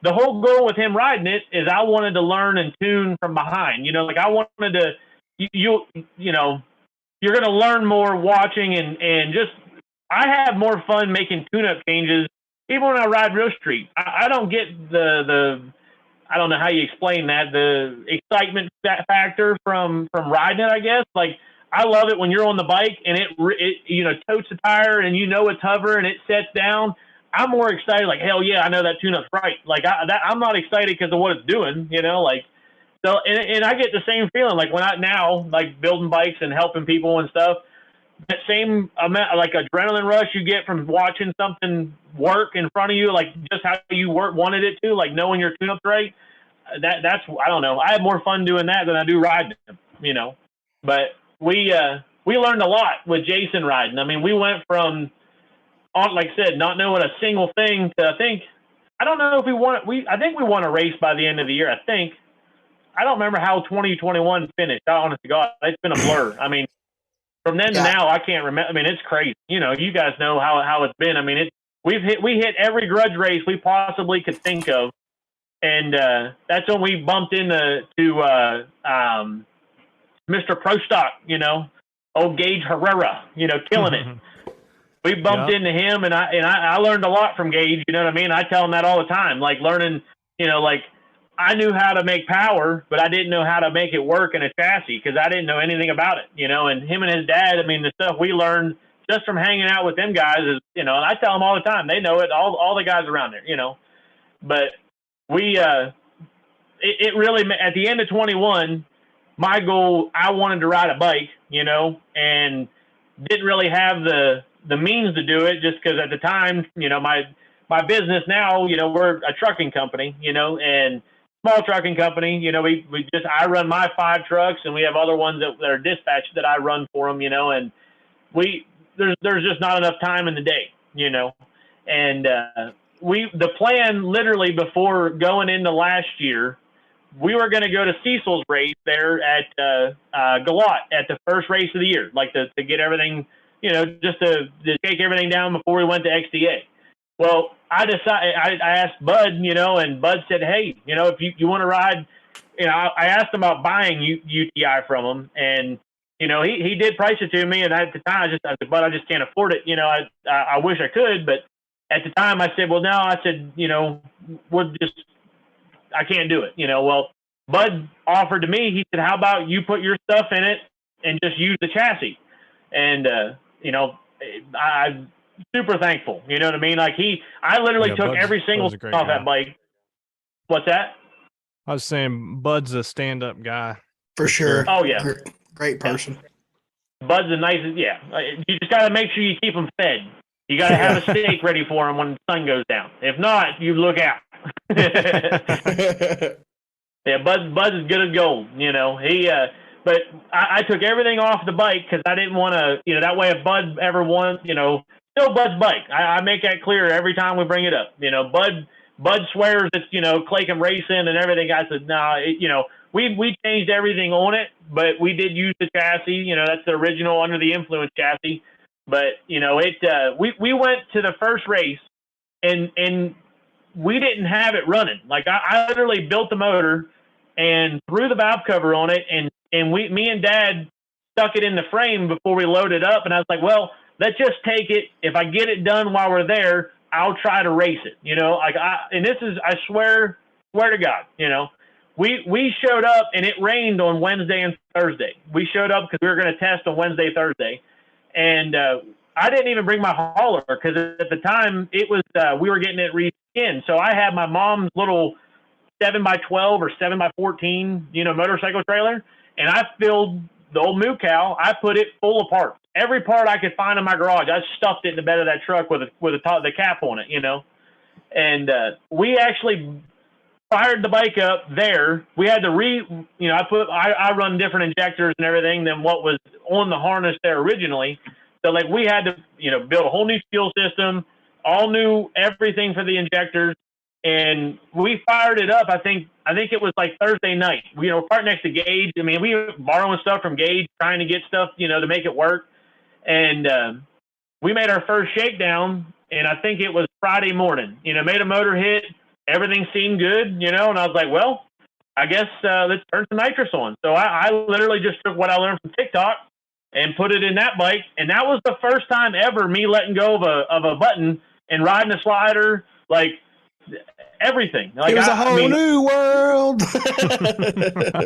the whole goal with him riding it is I wanted to learn and tune from behind, you know, like I wanted to, you know, you're going to learn more watching and just, I have more fun making tune-up changes even when I ride real street, I don't get I don't know how you explain that, the excitement factor from riding it, I guess. Like, I love it when you're on the bike and it totes the tire and it's hovering and it sets down. I'm more excited, like, hell yeah, I know that tune-up's right. Like, I'm not excited because of what it's doing, like. So, and I get the same feeling, like, when like, building bikes and helping people and stuff, that same amount, like, adrenaline rush you get from watching something work in front of you, like, just how you wanted it to, like, knowing your tune-up's right, that's, I don't know. I have more fun doing that than I do riding them, But we learned a lot with Jason riding. I mean, we went from, like I said, not knowing a single thing to, I don't know if I think we won a race by the end of the year. I don't remember how 2021 finished. Honest to God, it's been a blur. I mean, from then to now, I can't remember. I mean, it's crazy. You guys know how it's been. I mean, we hit every grudge race we possibly could think of, and that's when we bumped into Mr. Pro Stock. Old Gage Herrera. Killing it. We bumped into him, and I learned a lot from Gage. You know what I mean? I tell him that all the time. Like, learning, like, I knew how to make power, but I didn't know how to make it work in a chassis because I didn't know anything about it. And him and his dad, I mean, the stuff we learned just from hanging out with them guys is, and I tell them all the time, they know it, all the guys around there, But we, it really, at the end of 21, my goal, I wanted to ride a bike, and didn't really have the means to do it just because at the time, my business now, we're a trucking company, and small trucking company, I run my 5 trucks and we have other ones that are dispatched that I run for them, and there's just not enough time in the day, and the plan literally before going into last year, we were going to go to Cecil's race there at Galat at the first race of the year, like to get everything, just to take everything down before we went to XDA. Well, I asked Bud, and Bud said, hey, if you want to ride, I asked him about buying UTI from him, and, he did price it to me, and at the time I said, Bud, I just can't afford it. I wish I could, but at the time I said, well, no, I said, I can't do it. Well, Bud offered to me, he said, how about you put your stuff in it and just use the chassis? And, I'm super thankful. You know what I mean? Like I literally took Bud's, every single thing off that bike. What's that? I was saying Bud's a stand-up guy. For sure. Oh, yeah. Great person. Bud's the nicest. Yeah. You just got to make sure you keep him fed. You got to have a steak ready for him when the sun goes down. If not, you look out. Yeah, Bud's as good as gold. But I took everything off the bike because I didn't want to, that way if Bud ever wants, still Bud's bike. I make that clear every time we bring it up. Bud swears it's, Claycomb Racing and everything. I said, nah, we changed everything on it, but we did use the chassis. That's the original Under the Influence chassis. But, we went to the first race and we didn't have it running. Like I literally built the motor and threw the valve cover on it, and me and Dad stuck it in the frame before we loaded up. And I was like, well, let's just take it. If I get it done while we're there, I'll try to race it. And this is, I swear to God, we showed up and it rained on Wednesday and Thursday. We showed up because we were going to test on Wednesday, Thursday. And I didn't even bring my hauler because at the time it was, we were getting it reskinned. So I had my mom's little 7x12 or 7x14, motorcycle trailer. And I filled the old moo cow. I put it full of parts. Every part I could find in my garage, I stuffed it in the bed of that truck with the cap on it, And we actually fired the bike up there. We had to I run different injectors and everything than what was on the harness there originally. So like we had to, build a whole new fuel system, all new everything for the injectors. And we fired it up. I think it was like Thursday night. We were part next to Gage. I mean, we were borrowing stuff from Gage, trying to get stuff, to make it work. And we made our first shakedown, and I think it was Friday morning. Made a motor hit. Everything seemed good, and I was like, well, I guess let's turn some nitrous on. So I literally just took what I learned from TikTok and put it in that bike. And that was the first time ever me letting go of a button and riding a slider, like everything. Like it was a whole new world.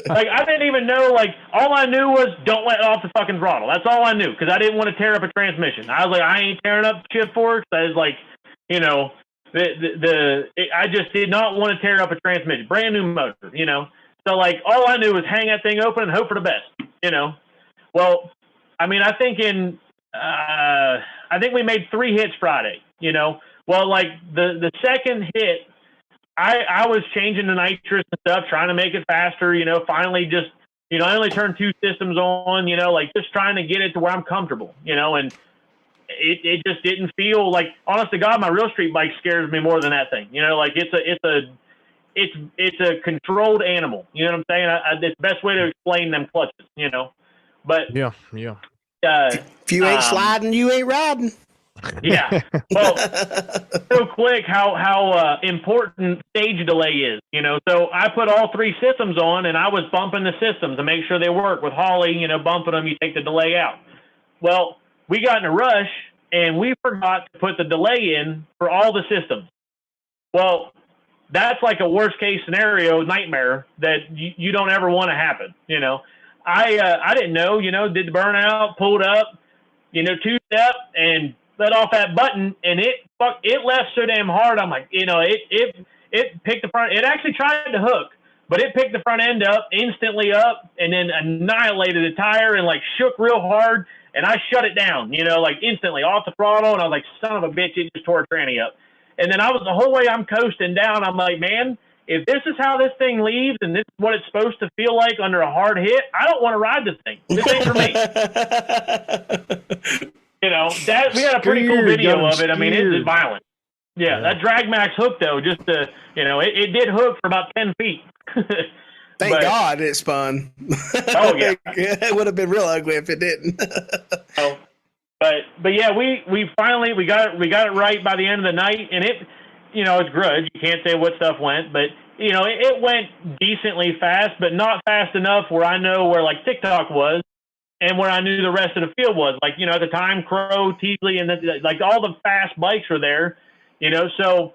Like I didn't even know. Like all I knew was don't let off the fucking throttle. That's all I knew because I didn't want to tear up a transmission. I was like, I ain't tearing up shift forks. I was like, you know, I just did not want to tear up a transmission. Brand new motor, you know. So like all I knew was hang that thing open and hope for the best, you know. Well, I mean, I think we made 3 hits Friday, you know. Well, like the second hit, I was changing the nitrous and stuff, trying to make it faster, you know. Finally, just you know, I only turned 2 systems on, you know, like just trying to get it to where I'm comfortable, you know, and it just didn't feel like, honest to God, my real street bike scares me more than that thing, you know, like it's a controlled animal, you know what I'm saying? It's the best way to explain them clutches, you know, but yeah. If you ain't sliding, you ain't riding. Yeah. Well, so quick how important stage delay is, you know. So I put all 3 systems on, and I was bumping the systems to make sure they work. With Holly, you know, bumping them, you take the delay out. Well, we got in a rush, and we forgot to put the delay in for all the systems. Well, that's like a worst case scenario nightmare that you don't ever want to happen, you know. I didn't know, you know, did the burnout, pulled up, you know, 2-step, and let off that button, and it left so damn hard. I'm like, you know, it picked the front. It actually tried to hook, but it picked the front end up instantly up, and then annihilated the tire and like shook real hard. And I shut it down, you know, like instantly off the throttle. And I was like, son of a bitch, it just tore a tranny up. And then I was the whole way I'm coasting down. I'm like, man, if this is how this thing leaves and this is what it's supposed to feel like under a hard hit, I don't want to ride this thing. This ain't for me. You know, that we had a pretty cool video of it. I mean, it's violent. Yeah, that Drag Max hook though, just to, you know, it did hook for about 10 feet. Thank God it spun. Oh yeah, it would have been real ugly if it didn't. Oh, but yeah, we finally got it right by the end of the night, and it, you know, it's grudge. You can't say what stuff went, but you know, it went decently fast, but not fast enough where I know where like TikTok was. And where I knew the rest of the field was, like, you know, at the time, Crow, Teasley, and like all the fast bikes were there, you know. So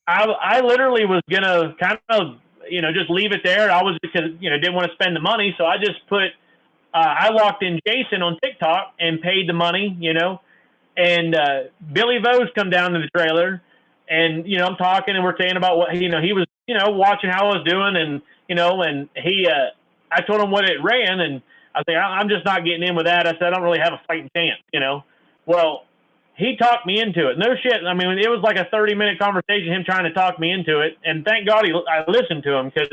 I literally was gonna kind of, you know, just leave it there. I was, because, you know, didn't want to spend the money, so I just put I locked in Jason on TikTok and paid the money, you know. And Billy Vose come down to the trailer, and you know, I'm talking, and we're saying about what, you know, he was, you know, watching how I was doing, and you know, and he I told him what it ran, and I think I'm just not getting in with that. I said, I don't really have a fighting chance, you know. Well, he talked me into it. No shit. I mean, it was like a 30-minute conversation, him trying to talk me into it. And thank God I listened to him, because,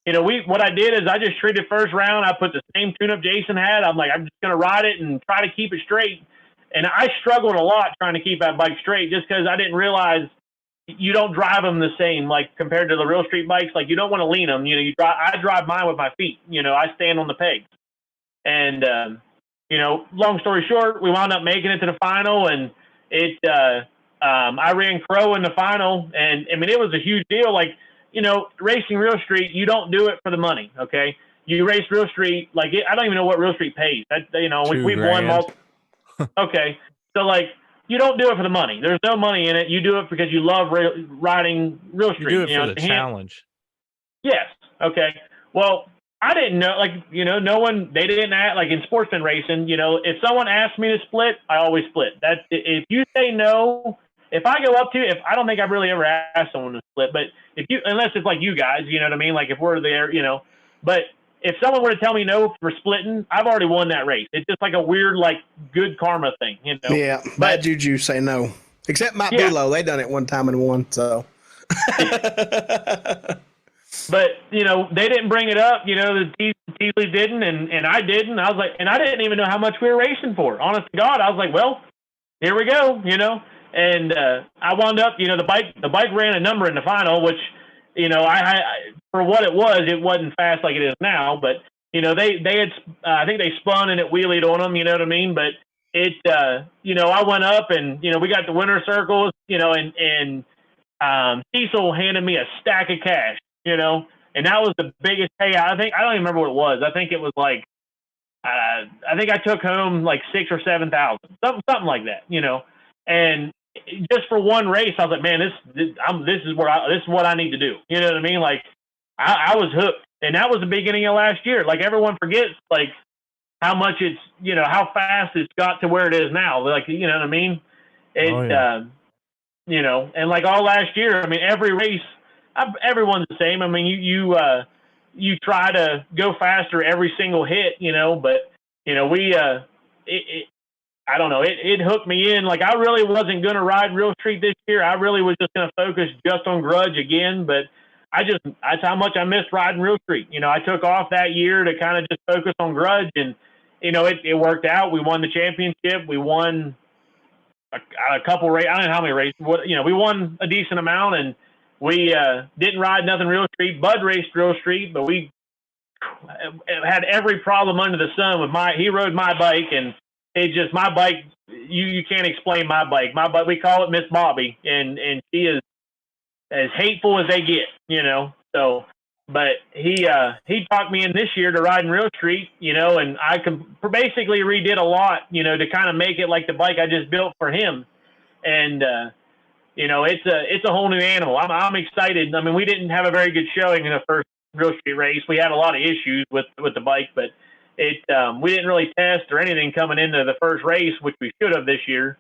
you know, what I did is I just treated first round. I put the same tune-up Jason had. I'm like, I'm just going to ride it and try to keep it straight. And I struggled a lot trying to keep that bike straight, just because I didn't realize you don't drive them the same, like compared to the real street bikes. Like, you don't want to lean them. You know, I drive mine with my feet. You know, I stand on the pegs. And, you know, long story short, we wound up making it to the final, and I ran Crow in the final, and I mean, it was a huge deal. Like, you know, racing real street, you don't do it for the money. Okay. You race real street. Like, I don't even know what real street pays. You know, we've won multiple. Okay. So like, you don't do it for the money. There's no money in it. You do it because you love riding real street. You do it for the challenge. Yes. Okay. Well, I didn't know, like, you know, they didn't act like in sportsman racing, you know, if someone asked me to split, I always split. If you say no, if I go up to, I don't think I've really ever asked someone to split, but unless it's like you guys, you know what I mean? Like if we're there, you know, but if someone were to tell me no for splitting, I've already won that race. It's just like a weird, like good karma thing, you know? Yeah. Bad juju say no, except Matt Bulow. They done it one time and won. So. But, you know, they didn't bring it up, you know, the Teasley didn't, and I didn't. I was like, and I didn't even know how much we were racing for. Honest to God, I was like, well, here we go, you know. And I wound up, you know, the bike ran a number in the final, which, you know, I for what it wasn't fast like it is now. But, you know, they had, I think they spun and it wheelied on them, you know what I mean? But it, you know, I went up and, you know, we got the winner circles, you know, and Cecil handed me a stack of cash. You know, and that was the biggest payout. I don't even remember what it was. I think it was like, I think I took home like $6,000 or $7,000, something like that, you know. And just for one race, I was like, man, this is what I need to do. You know what I mean? Like, I was hooked, and that was the beginning of last year. Like, everyone forgets, like, how much it's, how fast it's got to where it is now. Like, you know what I mean? And like all last year, I mean, every race, everyone's the same. I mean, you try to go faster every single hit, but I don't know. It hooked me in. Like, I really wasn't going to ride Real Street this year. I really was just going to focus just on Grudge again, but that's how much I missed riding Real Street. I took off that year to kind of just focus on Grudge, and it worked out. We won the championship. We won a couple races. I don't know how many races. We won a decent amount, and we didn't ride nothing Real Street. Bud raced Real Street, but we had every problem under the sun with he rode my bike, and it's just my bike. You can't explain my bike. My bike, we call it Miss Bobby, and she is as hateful as they get, So, but he talked me in this year to riding Real Street, and I basically redid a lot, to kind of make it like the bike I just built for him, and it's a whole new animal. I'm excited. I mean, we didn't have a very good showing in the first Real Street race. We had a lot of issues with the bike, but we didn't really test or anything coming into the first race, which we should have this year.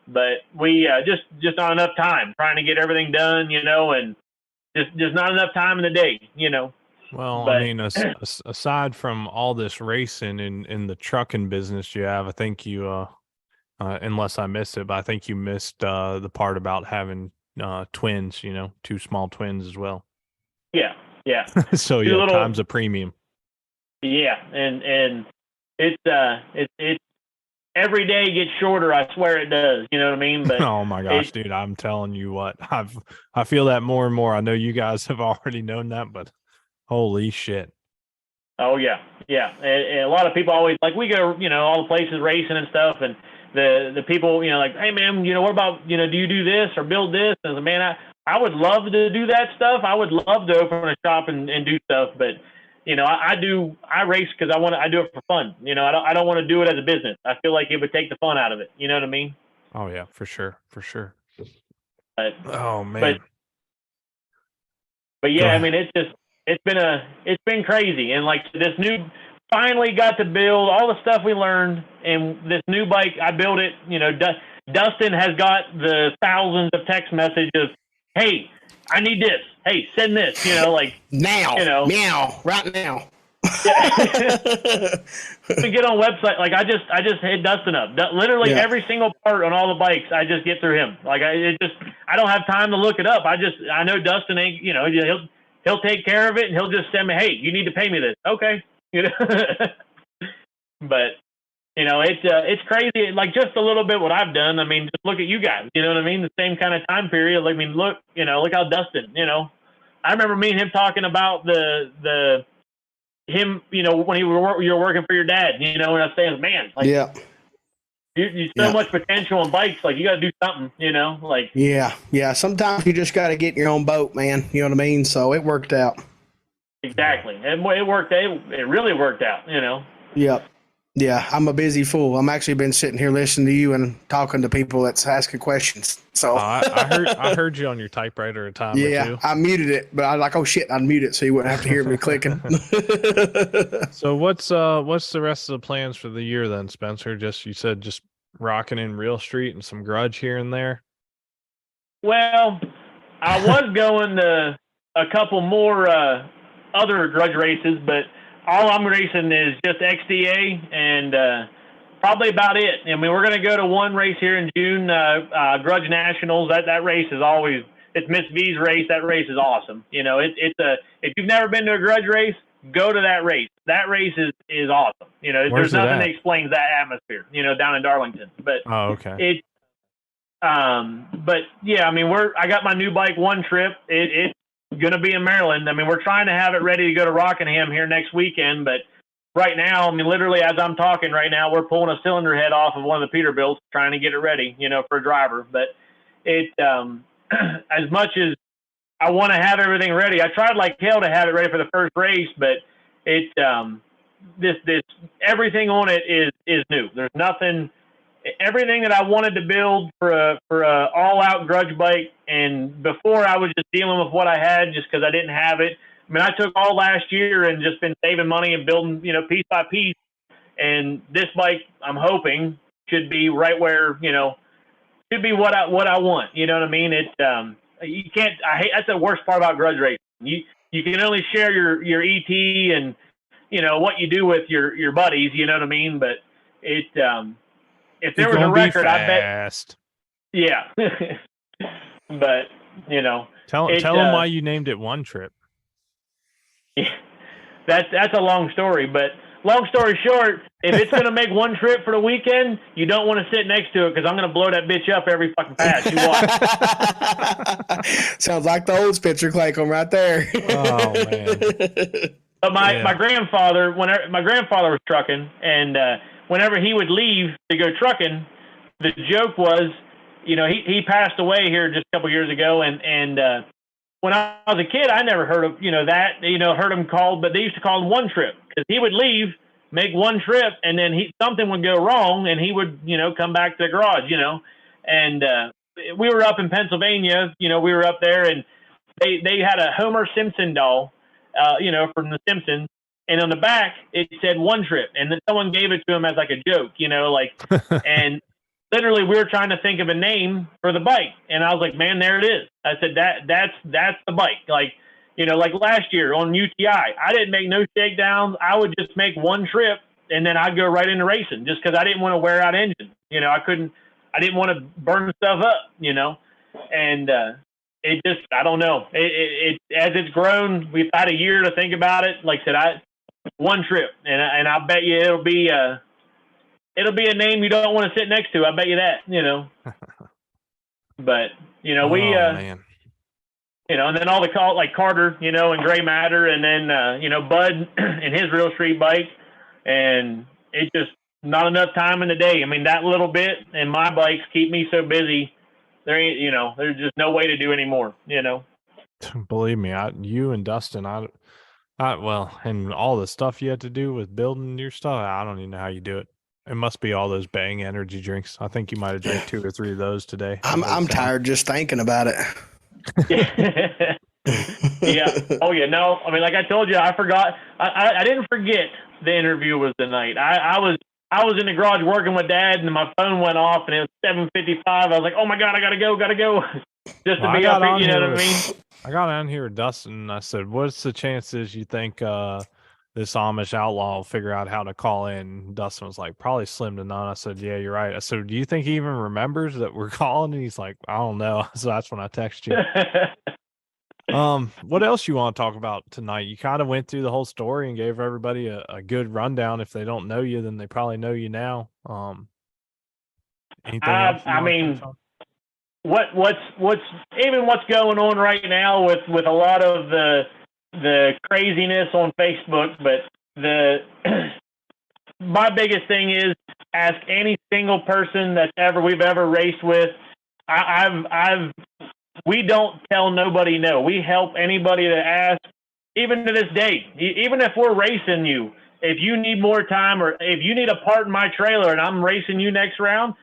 But we just not enough time trying to get everything done, and just not enough time in the day, Well, I mean, aside from all this racing in the trucking business you have, I think you, unless I missed it, but I think you missed the part about having twins, two small twins as well. Yeah. So time's a premium. Yeah, and it's every day gets shorter. I swear it does. You know what I mean? But oh my gosh, dude, I'm telling you what, I feel that more and more. I know you guys have already known that, but holy shit. Oh yeah. And a lot of people always like, we go, all the places racing and stuff, and the people, like, hey man, what about, do you do this or build this? And I was like, man, I would love to do that stuff. I would love to open a shop and do stuff, but I race because I do it for fun. I don't want to do it as a business. I feel like it would take the fun out of it. You know what I mean? Oh yeah, for sure. But, oh man. But yeah, I mean, it's been crazy. And like finally got to build all the stuff we learned, and this new bike, I built it, Dustin has got the thousands of text messages. Hey, I need this. Hey, send this, like now, meow, right now. To get on website, like I just hit Dustin up. Literally every single part on all the bikes, I just get through him. Like I don't have time to look it up. I know Dustin ain't, he'll take care of it, and he'll just send me, hey, you need to pay me this. Okay. But it's crazy. Like just a little bit what I've done. I mean, just look at you guys. You know what I mean? The same kind of time period. I mean, look how Dustin. I remember me and him talking about him. When you were working for your dad. And I was saying, man, like, yeah, you so much potential on bikes. Like you got to do something. Like yeah. Sometimes you just got to get in your own boat, man. You know what I mean? So it worked out. Exactly, and it worked. It really worked out. Yep. Yeah, I'm a busy fool. I'm actually been sitting here listening to you and talking to people that's asking questions. So I heard you on your typewriter a time or two. Yeah, I muted it, but I was like, oh shit, I'd mute it so you wouldn't have to hear me clicking. So what's the rest of the plans for the year then, Spencer? You said just rocking in Real Street and some Grudge here and there. Well, I was going to a couple more other Grudge races, but all I'm racing is just XDA and probably about it. I mean, we're going to go to one race here in June, Grudge Nationals. That race is always, it's Miss V's race. That race is awesome. If you've never been to a Grudge race, go to that race. That race is awesome. There's nothing that explains that atmosphere, down in Darlington. But okay. But yeah, I mean, I got my new bike one trip. It's going to be in Maryland. I mean, we're trying to have it ready to go to Rockingham here next weekend, but right now, I mean, literally as I'm talking right now, we're pulling a cylinder head off of one of the Peterbilts, trying to get it ready, for a driver. But as much as I want to have everything ready, I tried like hell to have it ready for the first race, but this everything on it is new. There's nothing everything that I wanted to build for a all out grudge bike. And before I was just dealing with what I had just because I didn't have it. I mean, I took all last year and just been saving money and building, piece by piece. And this bike, I'm hoping, should be right where, should be what I want. You know what I mean? You can't. I hate. That's the worst part about grudge racing. You can only share your ET and what you do with your buddies. You know what I mean? But if there was a record, I bet. Yeah. But tell them why you named it One Trip. Yeah, that's a long story, but long story short, if it's going to make one trip for the weekend, you don't want to sit next to it because I'm going to blow that bitch up every fucking pass. You watch. Sounds like the old Spencer Claycomb right there. Oh, man. But my grandfather, whenever my grandfather was trucking, and whenever he would leave to go trucking, the joke was, he passed away here just a couple years ago, and when I was a kid, I never heard of heard him called, but they used to call him One Trip because he would leave, make one trip, and then something would go wrong, and he would come back to the garage, and we were up in Pennsylvania, we were up there, and they had a Homer Simpson doll, from The Simpsons, and on the back it said One Trip, and then someone gave it to him as like a joke, and literally we were trying to think of a name for the bike, and I was like, man, there it is. I said that's the bike. Like last year on UTI, I didn't make no shakedowns. I would just make one trip and then I'd go right into racing just because I didn't want to wear out engines. I didn't want to burn stuff up, and it just, I don't know. It as it's grown, we've had a year to think about it. Like I said, one trip, and I bet you it'll be a name you don't want to sit next to. I bet you that, But man. And then all the call like Carter, and Gray Matter, and then Bud and his real street bike, and it's just not enough time in the day. I mean, that little bit and my bikes keep me so busy. There ain't, there's just no way to do any more. Believe me, you and Dustin, and all the stuff you have to do with building your stuff, I don't even know how you do it. It must be all those Bang energy drinks. I think you might have drank 2 or 3 of those today. I'm tired just thinking about it. Yeah. Oh yeah. No. I mean, like I told you, I forgot. I didn't forget the interview was the night. I was in the garage working with Dad, and my phone went off, and it was 7:55. I was like, oh my god, I gotta go, just to be up here. You know what I mean? I got on here with Dustin, and I said, what's the chances you think this Amish outlaw will figure out how to call in? Dustin was like, probably slim to none. I said, yeah, you're right. I said, do you think he even remembers that we're calling? And he's like, I don't know. So that's when I text you. What else you want to talk about tonight? You kind of went through the whole story and gave everybody a good rundown. If they don't know you, then they probably know you now. Anything else? I mean, what's going on right now with a lot of the craziness on Facebook, but my biggest thing is ask any single person we've ever raced with. We don't tell nobody no. We help anybody that asks, even to this day. Even if we're racing you, if you need more time or if you need a part in my trailer and I'm racing you next round,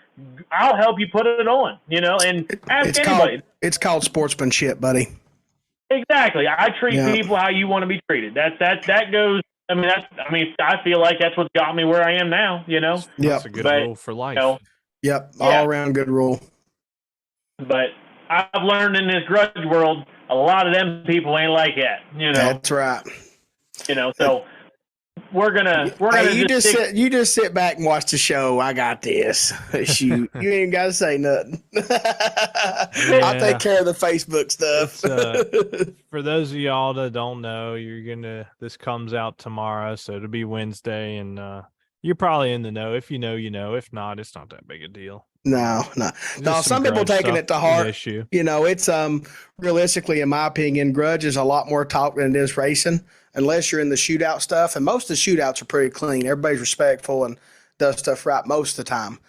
I'll help you put it on, and ask anybody. It's called sportsmanship, buddy. Exactly. I treat people how you want to be treated. That goes. I mean, I feel like that's what got me where I am now. That's a good rule for life. Yep, all around good rule. But I've learned in this grudge world, a lot of them people ain't like that. That's right. So we're gonna. You just sit back and watch the show. I got this. Shoot, you ain't got to say nothing. I'll take care of the Facebook stuff. For those of y'all that don't know, this comes out tomorrow, so it'll be Wednesday, and you're probably in the know. If you know, you know. If not, it's not that big a deal. No. Some people taking it to heart. It's realistically, in my opinion, grudge is a lot more talk than it is racing. Unless you're in the shootout stuff, and most of the shootouts are pretty clean. Everybody's respectful and does stuff right most of the time.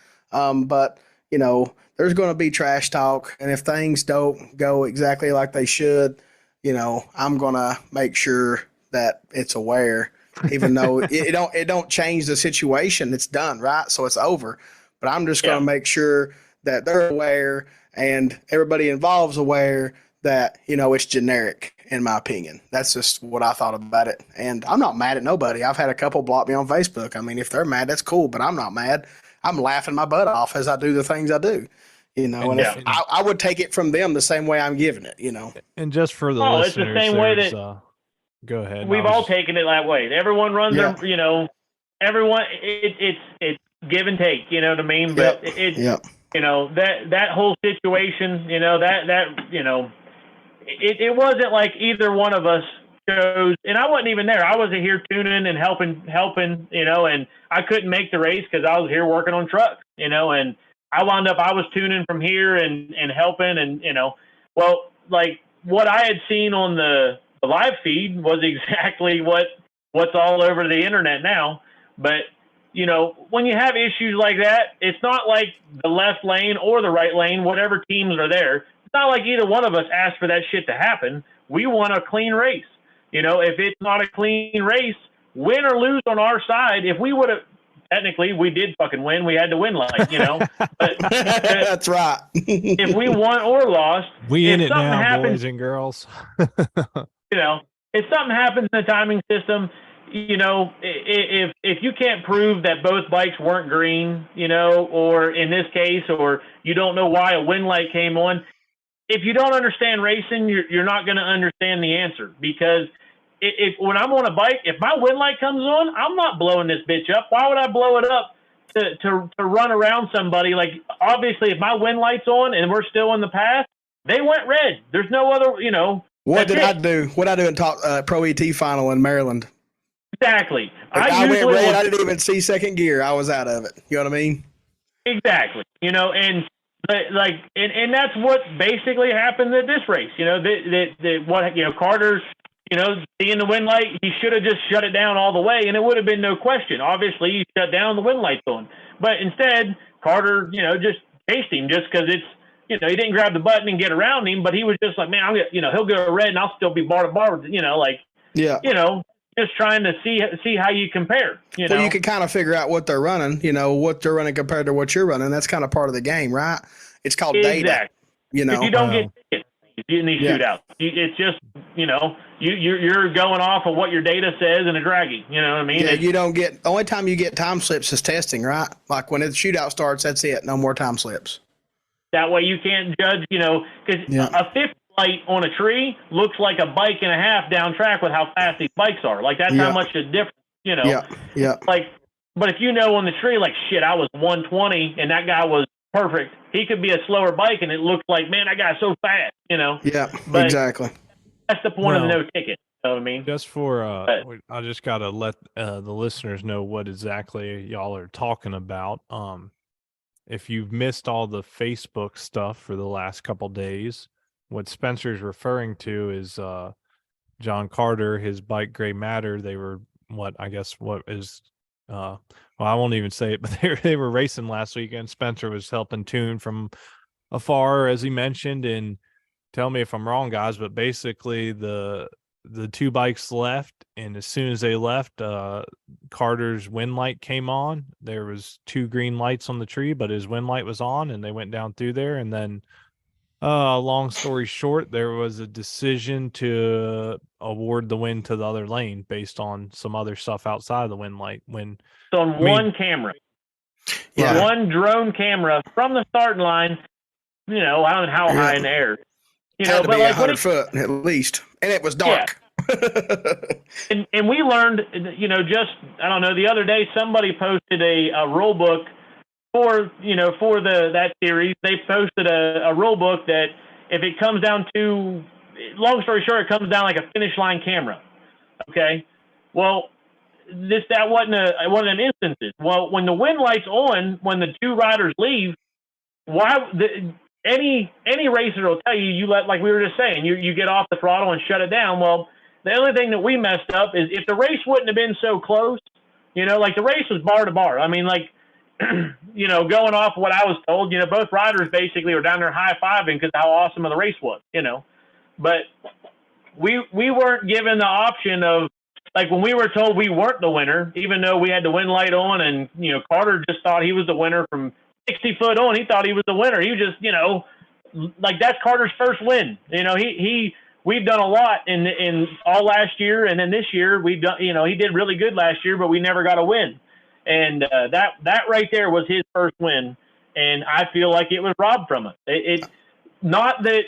But there's going to be trash talk, and if things don't go exactly like they should, I'm going to make sure that it's aware, even though it don't change the situation. It's done, right? So it's over. but I'm just going to make sure that they're aware and everybody involved's aware that, it's generic, in my opinion. That's just what I thought about it. And I'm not mad at nobody. I've had a couple block me on Facebook. I mean, if they're mad, that's cool, but I'm not mad. I'm laughing my butt off as I do the things I do. I would take it from them the same way I'm giving it, And just for the listeners, it's the same way that go ahead. We've all taken it that way. Everyone runs their, everyone, it's give and take, you know what I mean? But that whole situation, it wasn't like either one of us chose, and I wasn't even there. I wasn't here tuning and helping, and I couldn't make the race because I was here working on trucks, and I was tuning from here and helping, and well, like what I had seen on the live feed was exactly what's all over the internet now. But when you have issues like that, it's not like the left lane or the right lane, whatever teams are there. It's not like either one of us asked for that shit to happen. We want a clean race. If it's not a clean race, win or lose on our side, if we would have, technically we did fucking win. We had to win but that's right. If we won or lost, we in it now, boys and girls. If something happens in the timing system, if you can't prove that both bikes weren't green, or in this case, or you don't know why a wind light came on, if you don't understand racing, you're not going to understand the answer. Because if when I'm on a bike, if my wind light comes on, I'm not blowing this bitch up. Why would I blow it up to run around somebody? Like, obviously, if my wind light's on and we're still in the path, they went red. There's no other, What did I do? What I do in Pro ET final in Maryland? Exactly. I went red. I didn't even see second gear. I was out of it. You know what I mean? Exactly. And that's what basically happened at this race. Carter's, seeing the wind light, he should have just shut it down all the way, and it would have been no question. Obviously, he shut down, the wind light's on. But instead, Carter, just chased him just because it's, he didn't grab the button and get around him, but he was just like, man, he'll go red and I'll still be bar to bar with, just trying to see how you compare. Well, you can kind of figure out what they're running, what they're running compared to what you're running. That's kind of part of the game, right? It's called data. If you don't get tickets in these shootouts, it's just you're going off of what your data says in a draggy. You know what I mean? Yeah, you don't get. The only time you get time slips is testing, right? Like when the shootout starts, that's it. No more time slips. That way you can't judge, because a 50 light on a tree looks like a bike and a half down track with how fast these bikes are. Like that's how much the difference, Yeah. Like, but if on the tree, like shit, I was 120 and that guy was perfect. He could be a slower bike and it looks like, man, that guy's so fast, Yeah, but exactly. That's the point of the no ticket. You know what I mean? Just for, I just got to let the listeners know what exactly y'all are talking about. If you've missed all the Facebook stuff for the last couple days, what Spencer's referring to is John Carter, his bike Gray Matter. They were I won't even say it, but they were racing last weekend. Spencer was helping tune from afar, as he mentioned, and tell me if I'm wrong, guys, but basically the two bikes left, and as soon as they left, Carter's wind light came on. There was two green lights on the tree, but his wind light was on, and they went down through there. And then, long story short, there was a decision to award the win to the other lane based on some other stuff outside of the wind light. One camera, one drone camera from the starting line, I don't know how high in the air. Had to be 100 foot at least, and it was dark. Yeah. and we learned, just I don't know. The other day, somebody posted a rule book for that series. They posted a rule book that if it comes down to, long story short, it comes down like a finish line camera. Okay, well, that wasn't an instances. Well, when the wind light's on, when the two riders leave, any racer will tell you let, like we were just saying, you get off the throttle and shut it down. Well, the only thing that we messed up is if the race wouldn't have been so close, like the race was bar to bar. I mean, like, going off what I was told, both riders basically were down there high-fiving because of how awesome of the race was, But we weren't given the option of, like when we were told we weren't the winner, even though we had the wind light on and, Carter just thought he was the winner from 60 foot on. He thought he was the winner. He was just, like that's Carter's first win. We've done a lot in all last year, and then this year we've done. He did really good last year, but we never got a win. And that right there was his first win, and I feel like it was robbed from us. Not that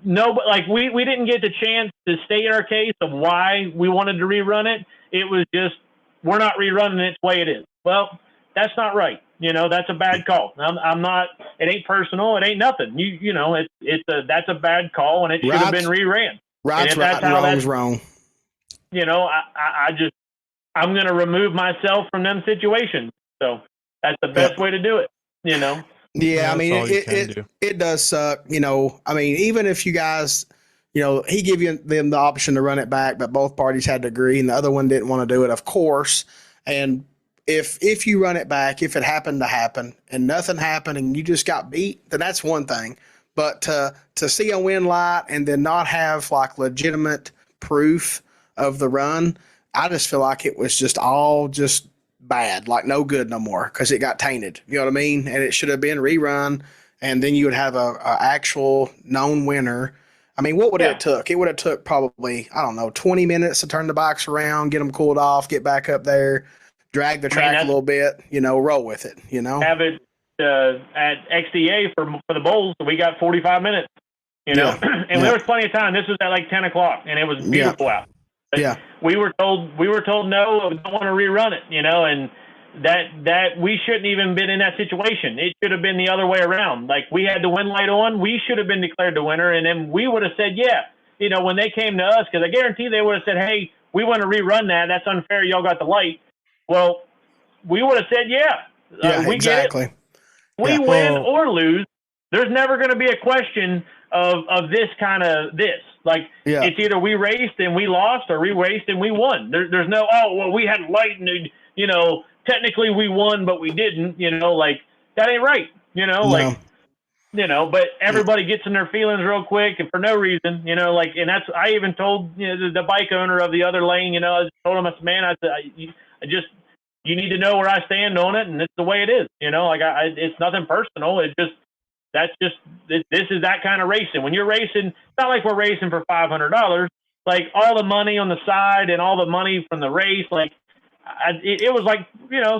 but like we didn't get the chance to state our case of why we wanted to rerun it. It was just we're not rerunning it the way it is. Well, that's not right. That's a bad call. I'm not. It ain't personal. It ain't nothing. That's a bad call, and it should have been reran. Right's right, and wrong's wrong. I'm going to remove myself from them situations. So that's the best way to do it. Yeah, I mean, it does suck. I mean, even if you guys, he gave them the option to run it back, but both parties had to agree, and the other one didn't want to do it, of course. And if you run it back, if it happened to happen and nothing happened and you just got beat, then that's one thing. But to see a win light and then not have like legitimate proof of the run, I just feel like it was just all just bad, like no good no more because it got tainted. You know what I mean? And it should have been rerun, and then you would have a actual known winner. I mean, what would it have took? It would have took probably, I don't know, 20 minutes to turn the bikes around, get them cooled off, get back up there, drag the track a little bit, roll with it, Have it at XDA for the bowls. We got 45 minutes, and there was plenty of time. This was at like 10 o'clock, and it was beautiful out. But we were told no, we don't want to rerun it, and that we shouldn't even been in that situation. It should have been the other way around. Like we had the win light on, we should have been declared the winner, and then we would have said, when they came to us, because I guarantee they would have said, hey, we want to rerun that. That's unfair. Y'all got the light. Well, we would have said, we exactly. Get it. We win or lose. There's never going to be a question of this kind of this. Like it's either we raced and we lost, or we raced and we won. There's no we had light and technically we won but we didn't. Like that ain't right. But everybody gets in their feelings real quick and for no reason. And that's I even told the bike owner of the other lane. I told him, I said, man, I said you need to know where I stand on it, and it's the way it is. It's nothing personal. This is that kind of racing. When you're racing, it's not like we're racing for $500. Like all the money on the side and all the money from the race, like it was like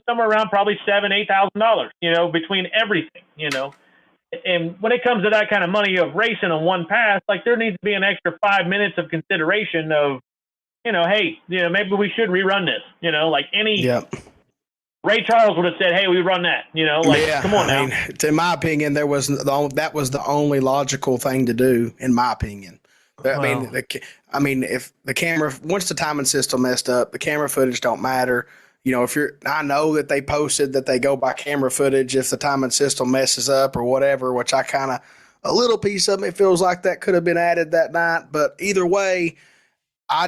somewhere around probably $7,000-8,000. Between everything. And when it comes to that kind of money of racing on one pass, like there needs to be an extra 5 minutes of consideration of, hey, maybe we should rerun this. Like any. Yep. Ray Charles would have said, hey, we run that, come on now. In my opinion, that was the only logical thing to do, in my opinion. Wow. If the camera, once the timing system messed up, the camera footage don't matter. I know that they posted that they go by camera footage if the timing system messes up or whatever, which a little piece of me feels like that could have been added that night. But either way, now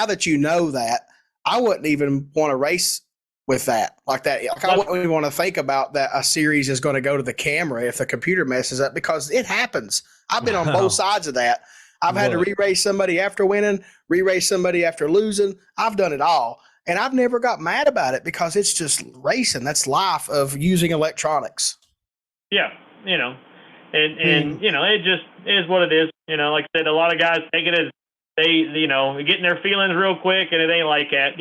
that you know that, I wouldn't even want to race with that like that. Like I wouldn't even want to think about that a series is going to go to the camera if the computer messes up, because it happens. I've been on both sides of that. I've had to re-race somebody after winning, re-race somebody after losing. I've done it all, and I've never got mad about it because it's just racing. That's life of using electronics. Yeah, and it just is what it is. Like I said, a lot of guys take it as they getting their feelings real quick, and it ain't like that.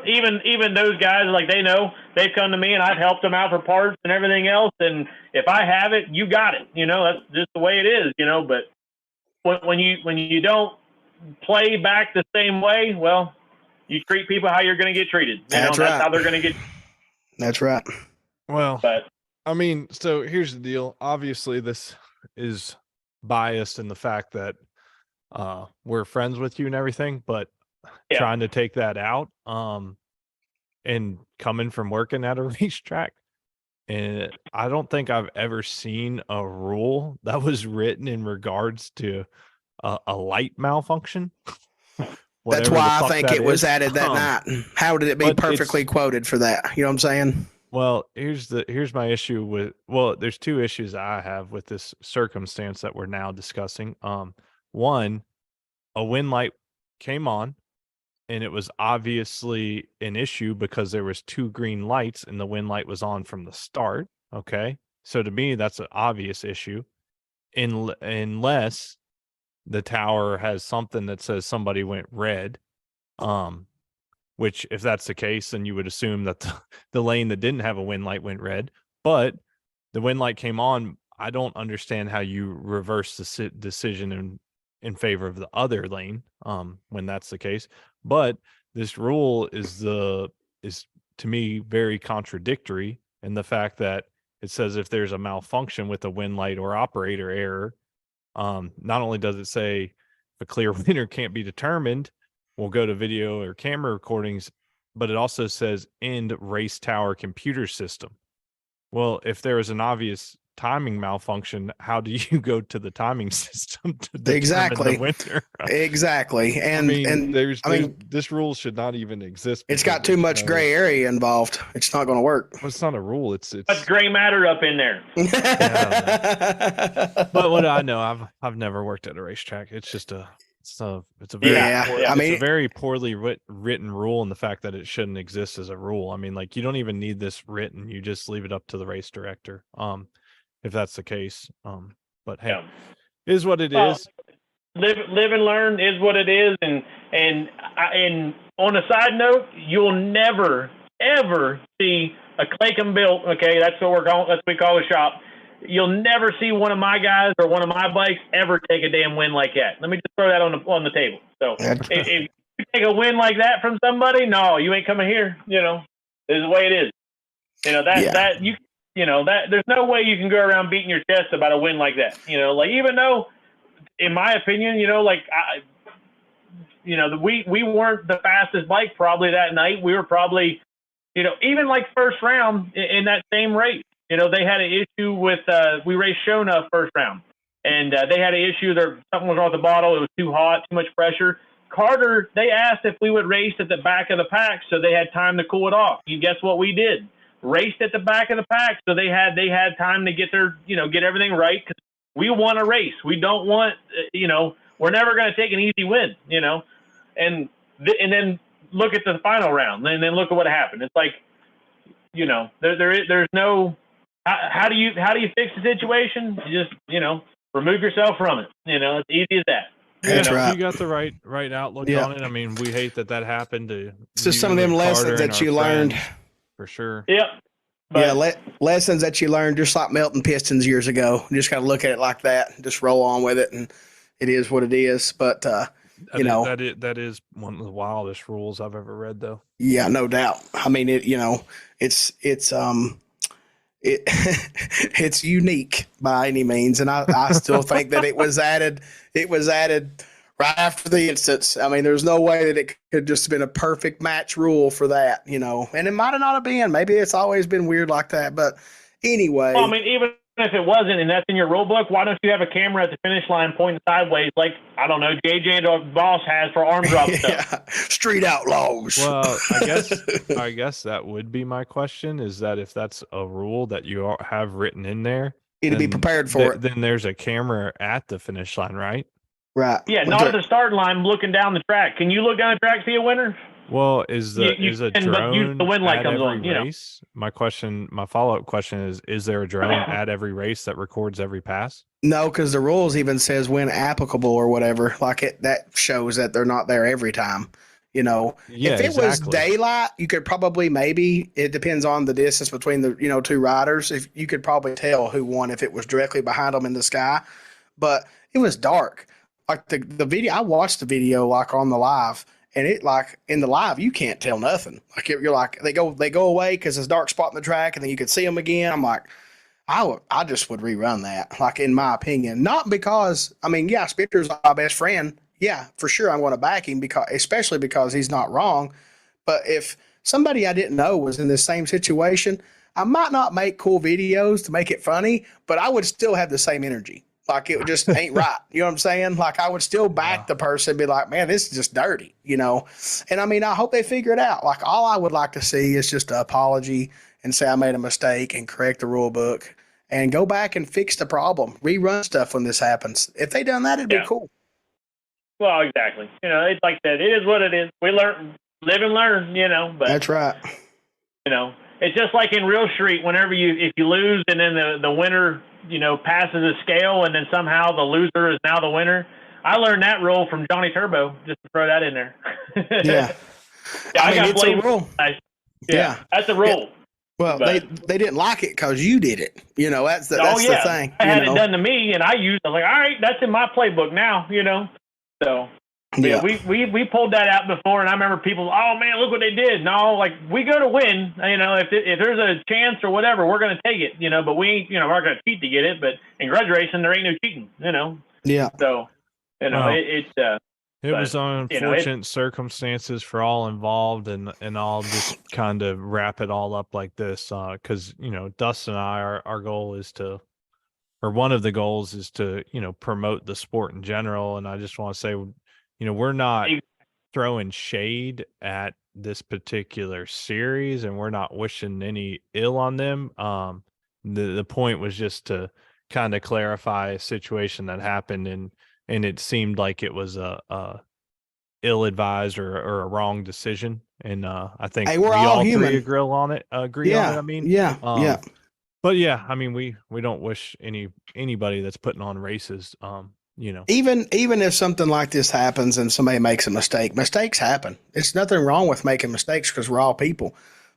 Even those guys, like they know, they've come to me and I've helped them out for parts and everything else. And if I have it, you got it. That's just the way it is. But when you don't play back the same way, well, you treat people how you're going to get treated. That's how they're going to get. That's right. Well, so here's the deal. Obviously, this is biased in the fact that we're friends with you and everything, but trying to take that out and coming from working at a racetrack, and I don't think I've ever seen a rule that was written in regards to a light malfunction. That's why I think it was added that night. How did it be perfectly quoted for that? You know what I'm saying? Well, here's my issue with, there's two issues I have with this circumstance that we're now discussing. One, a win light came on, and it was obviously an issue because there was two green lights and the win light was on from the start. Okay. So to me, that's an obvious issue. Unless the tower has something that says somebody went red. Which if that's the case, then you would assume that the lane that didn't have a wind light went red. But the wind light came on. I don't understand how you reverse the decision in favor of the other lane when that's the case. But this rule is to me very contradictory in the fact that it says if there's a malfunction with a wind light or operator error, not only does it say if a clear winner can't be determined, we'll go to video or camera recordings, but it also says end race tower computer system. Well, if there is an obvious timing malfunction, how do you go to the timing system to determine the winner? Exactly. And this rule should not even exist. It's got too much gray area involved. It's not going to work. Well, it's not a rule. It's gray matter up in there. But what I know, I've never worked at a racetrack. It's just it's a very poorly written rule, and the fact that it shouldn't exist as a rule. I mean, like, you don't even need this written. You just leave it up to the race director. If that's the case. But hey, is what it is. Live and learn is what it is. And on a side note, you'll never ever see a Claycomb built. Okay, that's what we call the shop. You'll never see one of my guys or one of my bikes ever take a damn win like that. Let me just throw that on the table. So if you take a win like that from somebody, no, you ain't coming here. You know, this is the way it is. You know that there's no way you can go around beating your chest about a win like that. You know, like, even though, in my opinion, we weren't the fastest bike probably that night. We were probably, even like first round in that same race. They had an issue with, we raced Shona first round, and they had an issue there. Something was wrong with the bottle. It was too hot, too much pressure. Carter, they asked if we would race at the back of the pack so they had time to cool it off. You guess what we did? Raced at the back of the pack so they had time to get get everything right, because we want to race. We don't want, we're never going to take an easy win, and then look at the final round, and then look at what happened. It's like, there's no. How do you fix the situation? You just, remove yourself from it. It's easy as that. That's right. You got the right outlook on it. I mean, we hate that happened to. It's just some of them lessons that you learned. For sure. Yep. Lessons that you learned, just like melting pistons years ago. You just got to look at it like that, just roll on with it, and it is what it is. But that is one of the wildest rules I've ever read, though. Yeah, no doubt. I mean, it's it's unique by any means, and I still think that it was added right after the instance. I mean, there's no way that it could just have been a perfect match rule for that, and it might have not have been. Maybe it's always been weird like that, but anyway. Well, I mean, even if it wasn't, and that's in your rule book, why don't you have a camera at the finish line pointing sideways, like, I don't know, JJ the boss has for arm drop stuff? Street outlaws. Well, I guess that would be my question, is that if that's a rule that you have written in there, to be prepared for it. Then there's a camera at the finish line, right? Right. Yeah, not at the starting line, looking down the track. Can you look down the track, see a winner? Well, is a drone the wind light at comes every on, race? My follow-up question is there a drone at every race that records every pass? No, because the rules even says when applicable or whatever. Like, that shows that they're not there every time. Yeah, if it was daylight, you could probably, maybe, it depends on the distance between the two riders. If you could probably tell who won if it was directly behind them in the sky, but it was dark. Like the video, I watched the video like on the live, and it, like, in the live you can't tell nothing. Like, you're like, they go away because there's a dark spot in the track, and then you could see them again. I'm like, I just would rerun that, like, in my opinion. Not because, I mean, yeah, Spencer's my best friend. Yeah, for sure I'm going to back him, especially because he's not wrong. But if somebody I didn't know was in the same situation, I might not make cool videos to make it funny, but I would still have the same energy. Like, it just ain't right. You know what I'm saying? Like, I would still back the person and be like, man, this is just dirty, And I mean, I hope they figure it out. Like, all I would like to see is just an apology and say I made a mistake and correct the rule book and go back and fix the problem. Rerun stuff when this happens. If they done that, it'd be cool. Well, exactly. It's like that. It is what it is. We live and learn, but that's right. it's just like in real street. Whenever if you lose and then the winner, passes a scale and then somehow the loser is now the winner. I learned that rule from Johnny Turbo, just to throw that in there. Yeah. I got it's a rule. Yeah, that's a rule. Yeah. Well, they didn't like it because you did it. That's the thing. I had it done to me, and I was like, all right, that's in my playbook now. So yeah, we pulled that out before, and I remember people, oh man, look what they did. No, like we go to win. If there's a chance or whatever, we're gonna take it. But we ain't, we're not gonna cheat to get it. But in grudge racing, there ain't no cheating. Yeah. So it was unfortunate circumstances for all involved, and I'll just kind of wrap it all up like this, because Dustin and I, our goal is to, or one of the goals is to promote the sport in general, and I just want to say, we're not throwing shade at this particular series, and we're not wishing any ill on them. The point was just to kind of clarify a situation that happened, and it seemed like it was a ill-advised or a wrong decision. And I think we're all human. three agree on it. I mean, yeah. But yeah, I mean, we don't wish anybody that's putting on races, even if something like this happens and somebody makes a mistake, mistakes happen. It's nothing wrong with making mistakes because we're all people,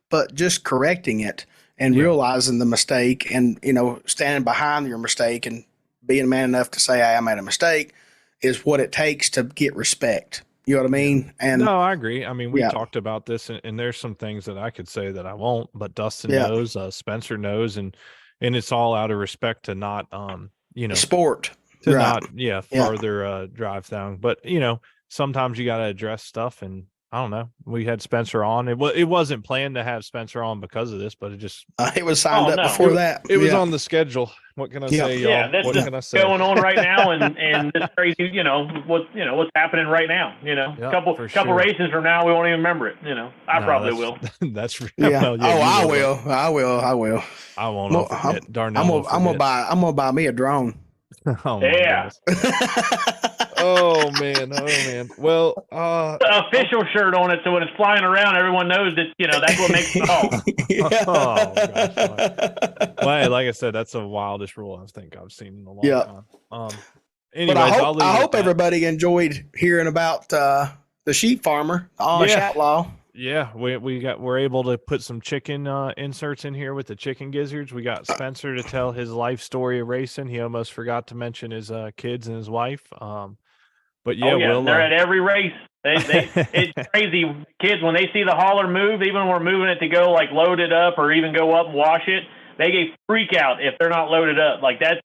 but just correcting it and realizing the mistake and, standing behind your mistake and being man enough to say, hey, I made a mistake is what it takes to get respect. You know what I mean? And no, I agree. I mean, we talked about this, and there's some things that I could say that I won't, but Dustin knows, Spencer knows, and it's all out of respect to not, sport to not, further drive down. But sometimes you got to address stuff, and I don't know. We had Spencer on. It wasn't planned to have Spencer on because of this, but it just it was signed up before that. It was on the schedule. What can I say, y'all? Yeah, that's what can I say? Going on right now, and this crazy, what's happening right now. Couple races from now, we won't even remember it. I probably will. That's I will. I won't. Darn, I'm gonna buy me a drone. Oh, yeah. Oh man. Well, official shirt on it, so when it's flying around, everyone knows that that's what makes it call. Oh gosh. Well, hey, like I said, that's the wildest rule I think I've seen in a long time. Anyways, but I hope everybody enjoyed hearing about the sheep farmer, Shatlaw. Yeah, we're able to put some chicken inserts in here with the chicken gizzards. We got Spencer to tell his life story of racing. He almost forgot to mention his kids and his wife. But they're at every race. It's crazy. Kids, when they see the hauler move, even when we're moving it to go like load it up or even go up and wash it, they get freak out if they're not loaded up. Like that's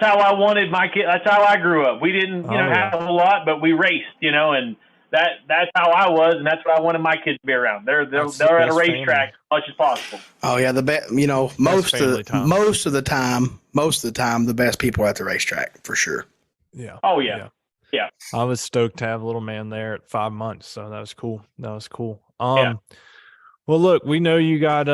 how I wanted my kid. That's how I grew up. We didn't have a whole lot, but we raced, and that's how I was, and that's what I wanted my kids to be around. They're at a racetrack as much as possible. Oh yeah, most of the time, the best people are at the racetrack for sure. Yeah. Oh yeah. I was stoked to have a little man there at 5 months, so that was cool. Well, look, we know you got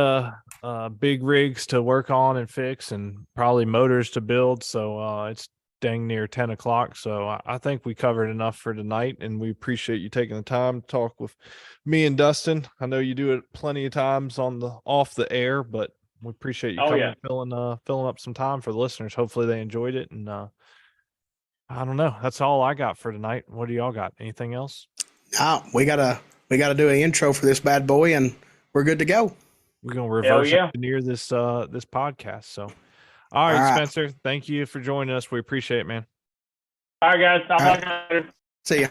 big rigs to work on and fix, and probably motors to build. So it's dang near 10 o'clock. So I think we covered enough for tonight, and we appreciate you taking the time to talk with me and Dustin. I know you do it plenty of times off the air, but we appreciate you coming filling up some time for the listeners. Hopefully they enjoyed it. And I don't know. That's all I got for tonight. What do y'all got? Anything else? We gotta do an intro for this bad boy, and we're good to go. We're gonna reverse engineer this podcast. So, all right, Spencer. Thank you for joining us. We appreciate it, man. All right, guys. See ya.